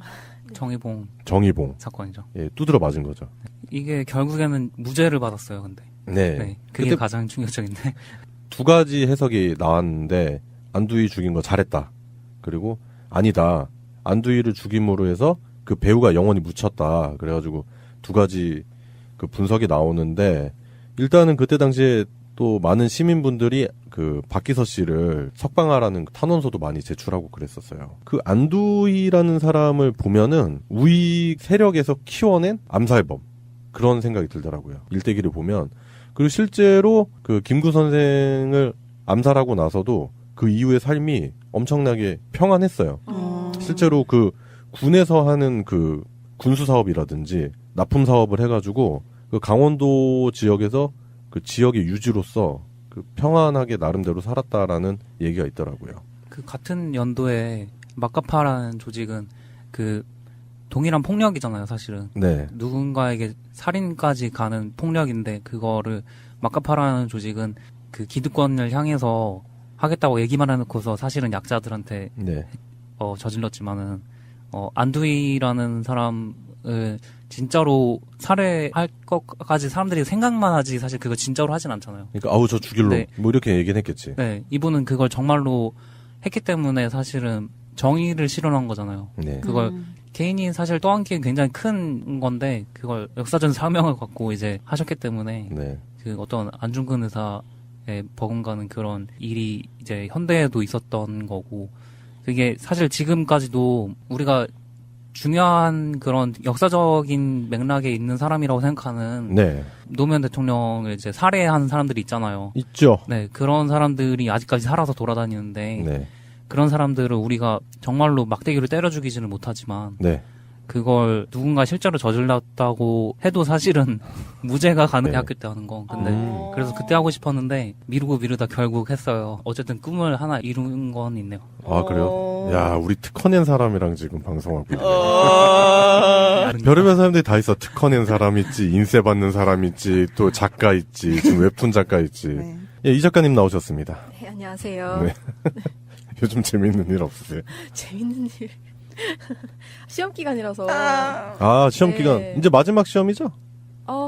정의봉 사건이죠. 예, 두드러 맞은 거죠. 이게 결국에는 무죄를 받았어요. 근데 네. 그게 그때 가장 충격적인데 두 가지 해석이 나왔는데 안두희 죽인 거 잘했다. 그리고 아니다. 안두희를 죽임으로 해서 그 배우가 영원히 묻혔다. 그래가지고 두 가지 그 분석이 나오는데 일단은 그때 당시에 또 많은 시민분들이 그 박기서 씨를 석방하라는 탄원서도 많이 제출하고 그랬었어요. 그 안두희라는 사람을 보면은 우익 세력에서 키워낸 암살범 그런 생각이 들더라고요. 일대기를 보면. 그리고 실제로 그 김구 선생을 암살하고 나서도 그 이후의 삶이 엄청나게 평안했어요. 실제로 그 군에서 하는 그 군수 사업이라든지 납품 사업을 해가지고 그 강원도 지역에서 그 지역의 유지로서 그 평안하게 나름대로 살았다라는 얘기가 있더라고요. 그 같은 연도에 마카파라는 조직은 그 동일한 폭력이잖아요, 사실은. 네. 누군가에게 살인까지 가는 폭력인데 그거를 마카파라는 조직은 그 기득권을 향해서 하겠다고 얘기만 해놓고서 사실은 약자들한테 네. 저질렀지만은 안두희라는 사람은 대통령을 진짜로 살해할 것까지 사람들이 생각만 하지 사실 그거 진짜로 하진 않잖아요. 그러니까 아우 저 죽일로 네. 뭐 이렇게 얘기는 했겠지. 네, 이분은 그걸 정말로 했기 때문에 사실은 정의를 실현한 거잖아요. 네. 그걸 개인이 사실 또 한 게 굉장히 큰 건데 그걸 역사적 사명을 갖고 이제 하셨기 때문에 네. 그 어떤 안중근 의사의 버금가는 그런 일이 이제 현대에도 있었던 거고 그게 사실 지금까지도 우리가 중요한 그런 역사적인 맥락에 있는 사람이라고 생각하는 네. 노무현 대통령을 이제 살해한 사람들이 있잖아요. 있죠. 네, 그런 사람들이 아직까지 살아서 돌아다니는데 네. 그런 사람들을 우리가 정말로 막대기로 때려 죽이지는 못하지만 네. 그걸 누군가 실제로 저질렀다고 해도 사실은 무죄가 가능해 네. 학교 때 하는 거. 근데 그래서 그때 하고 싶었는데 미루고 미루다 결국 했어요. 어쨌든 꿈을 하나 이룬 건 있네요. 아 그래요? 야 우리 특허 낸 사람이랑 지금 방송하고 있네. 별의별 사람들이 다 있어. 특허 낸 사람 있지, 인쇄 받는 사람 있지, 또 작가 있지, 지금 웹툰 작가 있지. 네. 예, 이 작가님 나오셨습니다. 네, 안녕하세요. 네. 요즘 재미있는 일 없으세요? 재밌는 일. 시험 기간이라서. 아 시험 네. 기간 이제 마지막 시험이죠?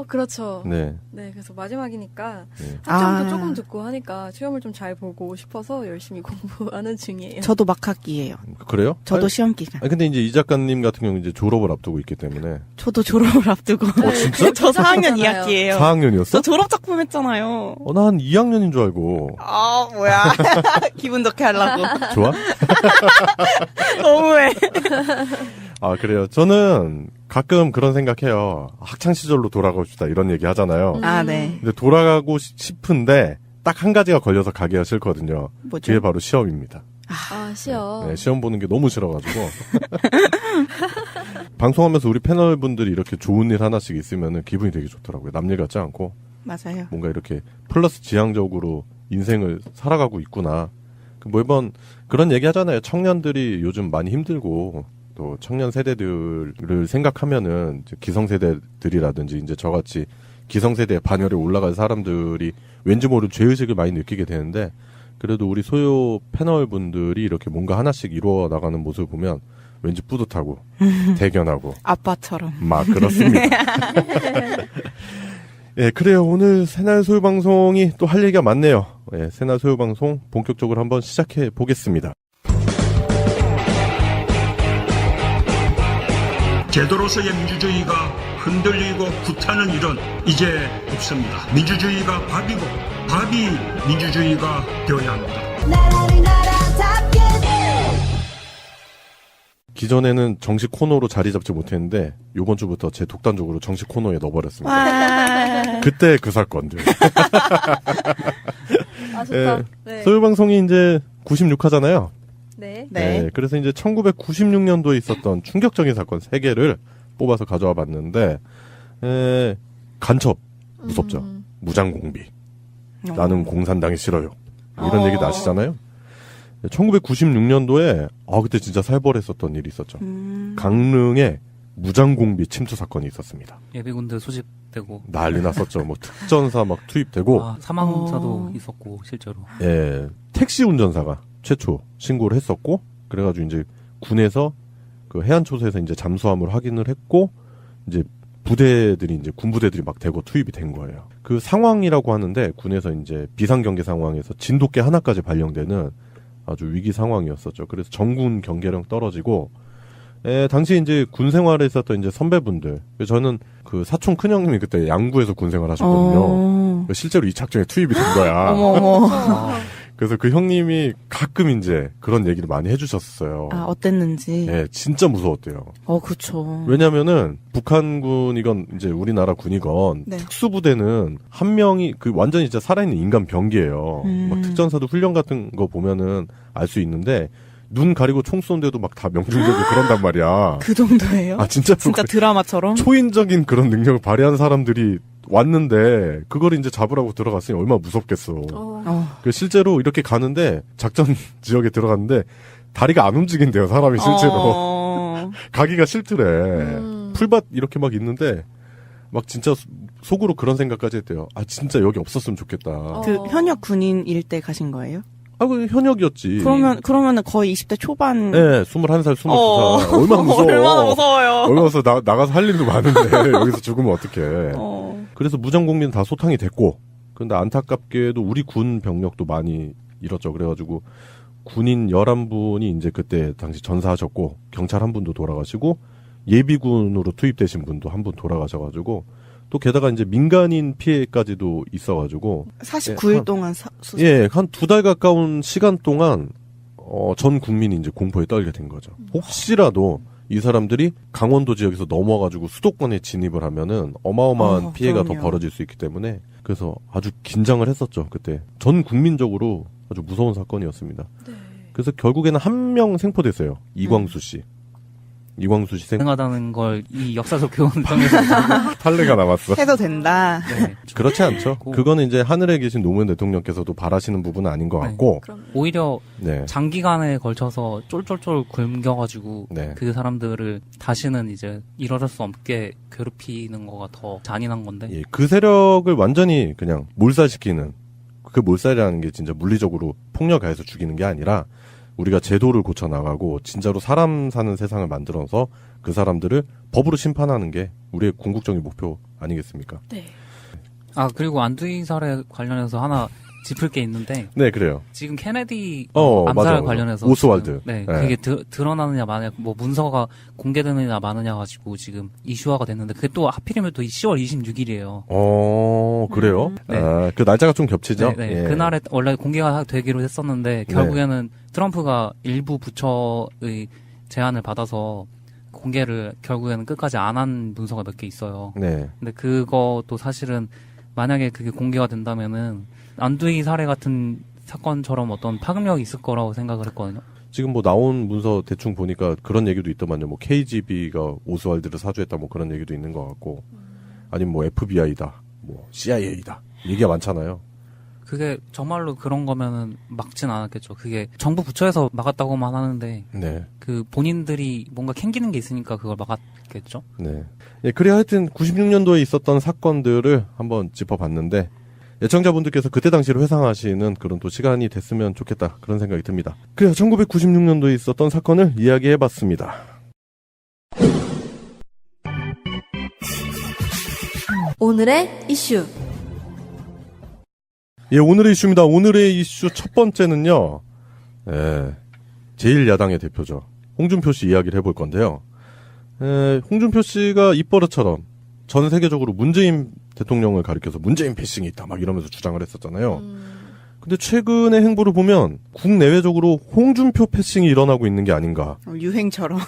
그렇죠. 네. 네, 그래서 마지막이니까 네. 학점도 조금 듣고 하니까 시험을 좀 잘 보고 싶어서 열심히 공부하는 중이에요. 저도 막학기예요. 그래요? 저도 아니, 시험 기간. 근데 이제 이 작가님 같은 경우 이제 졸업을 앞두고 있기 때문에. 저도 졸업을 앞두고. 진짜? 저 4학년 괜찮아요. 2학기예요. 4학년이었어? 저 졸업 작품 했잖아요. 나 한 2학년인 줄 알고. 아 뭐야. 기분 좋게 하려고. 좋아? 너무해. 아 그래요. 저는 가끔 그런 생각해요. 학창 시절로 돌아가고 싶다 이런 얘기 하잖아요. 아 네. 근데 돌아가고 싶은데 딱 한 가지가 걸려서 가기가 싫거든요. 뭐죠? 그게 바로 시험입니다. 시험. 네, 시험 보는 게 너무 싫어가지고. 방송하면서 우리 패널분들이 이렇게 좋은 일 하나씩 있으면 기분이 되게 좋더라고요. 남일 같지 않고. 맞아요. 뭔가 이렇게 플러스 지향적으로 인생을 살아가고 있구나. 매번 그런 얘기 하잖아요. 청년들이 요즘 많이 힘들고 또 청년 세대들을 생각하면은 이제 기성세대들이라든지 이제 저같이 기성세대 반열에 올라갈 사람들이 왠지 모를 죄의식을 많이 느끼게 되는데 그래도 우리 소요 패널분들이 이렇게 뭔가 하나씩 이루어 나가는 모습을 보면 왠지 뿌듯하고 대견하고 아빠처럼 막 그렇습니다. 예, 그래요. 오늘 새날 소요방송이 또 할 얘기가 많네요. 예, 새날 소요방송 본격적으로 한번 시작해 보겠습니다. 제도로서의 민주주의가 흔들리고 구타는 일은 이제 없습니다. 민주주의가 밥이고 밥이 민주주의가 되어야 합니다. 기존에는 정식 코너로 자리 잡지 못했는데 요번 주부터 제 독단적으로 정식 코너에 넣어버렸습니다. 와. 그때 그 사건들. 아, 좋다. 예, 네. 소요방송이 이제 96화잖아요. 네. 네. 그래서 이제 1996년도에 있었던 충격적인 사건 3개를 뽑아서 가져와 봤는데, 간첩, 무섭죠. 무장공비. 나는 공산당이 싫어요. 이런 얘기 나시잖아요. 1996년도에, 그때 진짜 살벌했었던 일이 있었죠. 강릉에 무장공비 침투 사건이 있었습니다. 예비군들 소집되고 난리 났었죠. 뭐 특전사 막 투입되고. 사망자도 있었고 실제로. 예, 택시 운전사가 최초 신고를 했었고, 그래가지고 이제 군에서 그 해안초소에서 이제 잠수함을 확인을 했고, 이제 부대들이 이제 군부대들이 막 대거 투입이 된 거예요. 그 상황이라고 하는데 군에서 이제 비상경계 상황에서 진돗개 하나까지 발령되는 아주 위기 상황이었었죠. 그래서 전군 경계령 떨어지고, 당시 이제 군 생활에 있었던 이제 선배분들, 저는 그 사촌 큰형님이 그때 양구에서 군 생활 하셨거든요. 실제로 이 작전에 투입이 된 거야. 그래서 그 형님이 가끔 이제 그런 얘기를 많이 해주셨어요. 아, 어땠는지. 네, 진짜 무서웠대요. 그쵸. 왜냐면은 북한군이건 이제 우리나라 군이건 네. 특수부대는 한 명이 그 완전히 진짜 살아있는 인간 병기예요. 막 특전사도 훈련 같은 거 보면은 알 수 있는데 눈 가리고 총 쏘는데도 막 다 명중되고 그런단 말이야. 그 정도예요? 아 진짜 드라마처럼? 초인적인 그런 능력을 발휘한 사람들이 왔는데 그걸 이제 잡으라고 들어갔으니 얼마나 무섭겠어. 그 실제로 이렇게 가는데 작전 지역에 들어갔는데 다리가 안 움직인대요, 사람이 실제로. 가기가 싫더래. 풀밭 이렇게 막 있는데 막 진짜 속으로 그런 생각까지 했대요. 아 진짜 여기 없었으면 좋겠다. 그 현역 군인일 때 가신 거예요? 아이고, 현역이었지. 그러면은 거의 20대 초반. 네, 21살, 22살. 얼마나 무서워. 얼마나 무서워요. 얼마나 나가서 할 일도 많은데, 여기서 죽으면 어떡해. 그래서 무장국민 다 소탕이 됐고, 근데 안타깝게도 우리 군 병력도 많이 잃었죠. 그래가지고, 군인 11분이 이제 그때 당시 전사하셨고, 경찰 한 분도 돌아가시고, 예비군으로 투입되신 분도 한 분 돌아가셔가지고, 또 게다가 이제 민간인 피해까지도 있어가지고 49일 동안 수습. 예, 한 2달 가까운 시간 동안 전 국민이 이제 공포에 떨게 된 거죠. 혹시라도 이 사람들이 강원도 지역에서 넘어가지고 수도권에 진입을 하면은 어마어마한 피해가 그럼요. 더 벌어질 수 있기 때문에 그래서 아주 긴장을 했었죠. 그때 전 국민적으로 아주 무서운 사건이었습니다. 네. 그래서 결국에는 한 명 생포됐어요. 이광수 씨. 이광수 씨 가능하다는 걸 이 역사적 교훈을 통해서 판례가 남았어. 해도 된다. 네. 그렇지 않죠. 그거는 이제 하늘에 계신 노무현 대통령께서도 바라시는 부분은 아닌 것 같고 오히려 네. 장기간에 걸쳐서 쫄쫄쫄 굶겨가지고 네. 그 사람들을 다시는 이제 일어설 수 없게 괴롭히는 거가 더 잔인한 건데. 예, 그 세력을 완전히 그냥 몰살시키는 그 몰살이라는 게 진짜 물리적으로 폭력 가해서 죽이는 게 아니라 우리가 제도를 고쳐 나가고 진짜로 사람 사는 세상을 만들어서 그 사람들을 법으로 심판하는 게 우리의 궁극적인 목표 아니겠습니까? 네. 아 그리고 안두희 살해 관련해서 하나 짚을 게 있는데. 네, 그래요. 지금 케네디 맞아, 암살 맞아. 관련해서 오스왈드. 지금, 네, 네. 그게 드러나느냐 마느냐 뭐 문서가 공개되느냐 마느냐 가지고 지금 이슈화가 됐는데 그게 또 하필이면 또 10월 26일이에요. 그래요? 네. 아, 그 날짜가 좀 겹치죠? 네, 네. 예. 그날에 원래 공개가 되기로 했었는데 결국에는 트럼프가 일부 부처의 제안을 받아서 공개를 결국에는 끝까지 안 한 문서가 몇 개 있어요. 네. 근데 그것도 사실은 만약에 그게 공개가 된다면은 안두희 살해 같은 사건처럼 어떤 파급력이 있을 거라고 생각을 했거든요. 지금 뭐 나온 문서 대충 보니까 그런 얘기도 있더만요. 뭐 KGB가 오스왈드를 사주했다 뭐 그런 얘기도 있는 것 같고 아니면 뭐 FBI다, 뭐 CIA다 얘기가 많잖아요. 그게 정말로 그런 거면은 막진 않았겠죠. 그게 정부 부처에서 막았다고만 하는데 네. 그 본인들이 뭔가 캥기는 게 있으니까 그걸 막았겠죠. 네. 예, 그래 하여튼 96년도에 있었던 사건들을 한번 짚어봤는데 애청자분들께서 그때 당시를 회상하시는 그런 또 시간이 됐으면 좋겠다 그런 생각이 듭니다. 그래요. 1996년도에 있었던 사건을 이야기해봤습니다. 오늘의 이슈. 예, 오늘의 이슈입니다. 오늘의 이슈 첫 번째는요. 예, 제1야당의 대표죠. 홍준표 씨 이야기를 해볼 건데요. 홍준표 씨가 입버릇처럼 전 세계적으로 문재인 대통령을 가리켜서 문재인 패싱이 있다 막 이러면서 주장을 했었잖아요. 근데 최근의 행보를 보면 국내외적으로 홍준표 패싱이 일어나고 있는 게 아닌가. 유행처럼.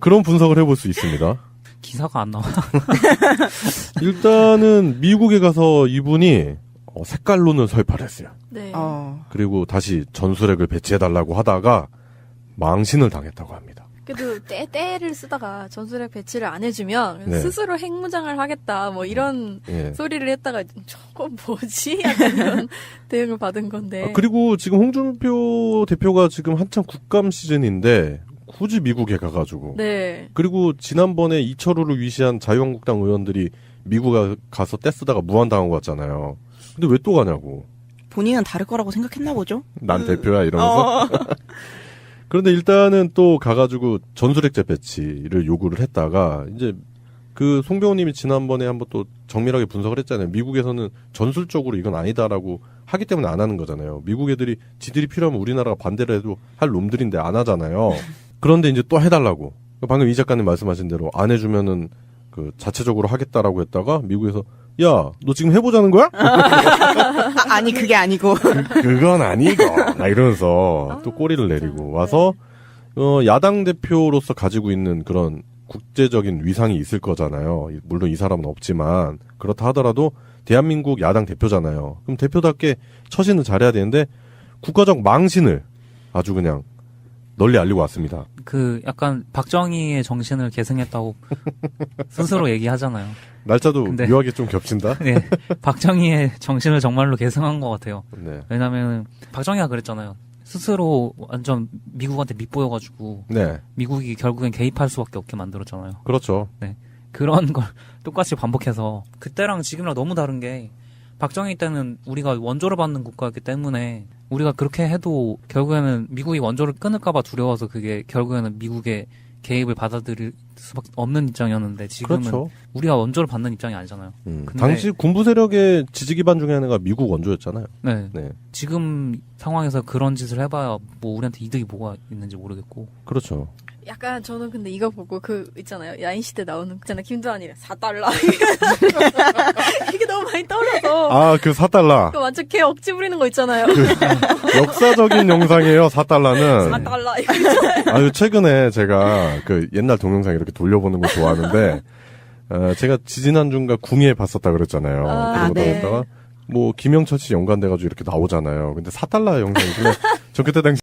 그런 분석을 해볼 수 있습니다. 기사가 안 나와. 일단은 미국에 가서 이분이 색깔론을 설파를 했어요. 네. 그리고 다시 전술핵을 배치해달라고 하다가 망신을 당했다고 합니다. 그래도 때를 쓰다가 전술핵 배치를 안 해주면 네. 스스로 핵무장을 하겠다 뭐 이런 예. 소리를 했다가 저건 뭐지? 약간 이런 대응을 받은 건데. 그리고 지금 홍준표 대표가 지금 한참 국감 시즌인데 굳이 미국에 가가지고 네. 그리고 지난번에 이철우를 위시한 자유한국당 의원들이 미국에 가서 떼쓰다가 무한당하고 왔잖아요. 근데 왜 또 가냐고. 본인은 다를 거라고 생각했나 보죠? 난 대표야 이러면서. 그런데 일단은 또 가가지고 전술핵제 배치를 요구를 했다가 이제 그 송병호님이 지난번에 한번 또 정밀하게 분석을 했잖아요. 미국에서는 전술적으로 이건 아니다라고 하기 때문에 안 하는 거잖아요. 미국 애들이 지들이 필요하면 우리나라가 반대를 해도 할 놈들인데 안 하잖아요. 그런데 이제 또 해달라고. 방금 이 작가님 말씀하신 대로 안 해주면은 그 자체적으로 하겠다라고 했다가 미국에서 야, 너 지금 해보자는 거야? 아니 그게 아니고. 그건 아니고. 이러면서 또 꼬리를 내리고 와서 야당 대표로서 가지고 있는 그런 국제적인 위상이 있을 거잖아요. 물론 이 사람은 없지만 그렇다 하더라도 대한민국 야당 대표잖아요. 그럼 대표답게 처신을 잘해야 되는데 국가적 망신을 아주 그냥 널리 알리고 왔습니다. 그 약간 박정희의 정신을 계승했다고 스스로 얘기하잖아요. 날짜도 묘하게 좀 겹친다? 네. 박정희의 정신을 정말로 계승한 것 같아요. 네. 왜냐면 박정희가 그랬잖아요. 스스로 완전 미국한테 밑보여가지고 네. 미국이 결국엔 개입할 수밖에 없게 만들었잖아요. 그렇죠. 네. 그런 걸 똑같이 반복해서 그때랑 지금이랑 너무 다른 게 박정희 때는 우리가 원조를 받는 국가였기 때문에 우리가 그렇게 해도 결국에는 미국이 원조를 끊을까봐 두려워서 그게 결국에는 미국의 개입을 받아들일 수밖에 없는 입장이었는데 지금은 그렇죠. 우리가 원조를 받는 입장이 아니잖아요. 근데 당시 군부 세력의 지지 기반 중에 하나가 미국 원조였잖아요. 네. 지금 상황에서 그런 짓을 해봐야 뭐 우리한테 이득이 뭐가 있는지 모르겠고. 그렇죠. 약간 저는 근데 이거 보고 그 있잖아요. 야인시대 나오는 있잖아요. 김두한이래 4달러. 이게 너무 많이 떨어서. 아, 그 4달러. 그 완전 걔 억지 부리는 거 있잖아요. 역사적인 영상이에요. 4달러는. 4달러 이거 있잖아요. 아유, 최근에 제가 그 옛날 동영상 이렇게 돌려보는 걸 좋아하는데 제가 지지난주인가 구미에 봤었다 그랬잖아요. 그러고 네. 나갔다가 뭐 김영철 씨 연관돼가지고 이렇게 나오잖아요. 근데 4달러 영상이길래 저 그때 당시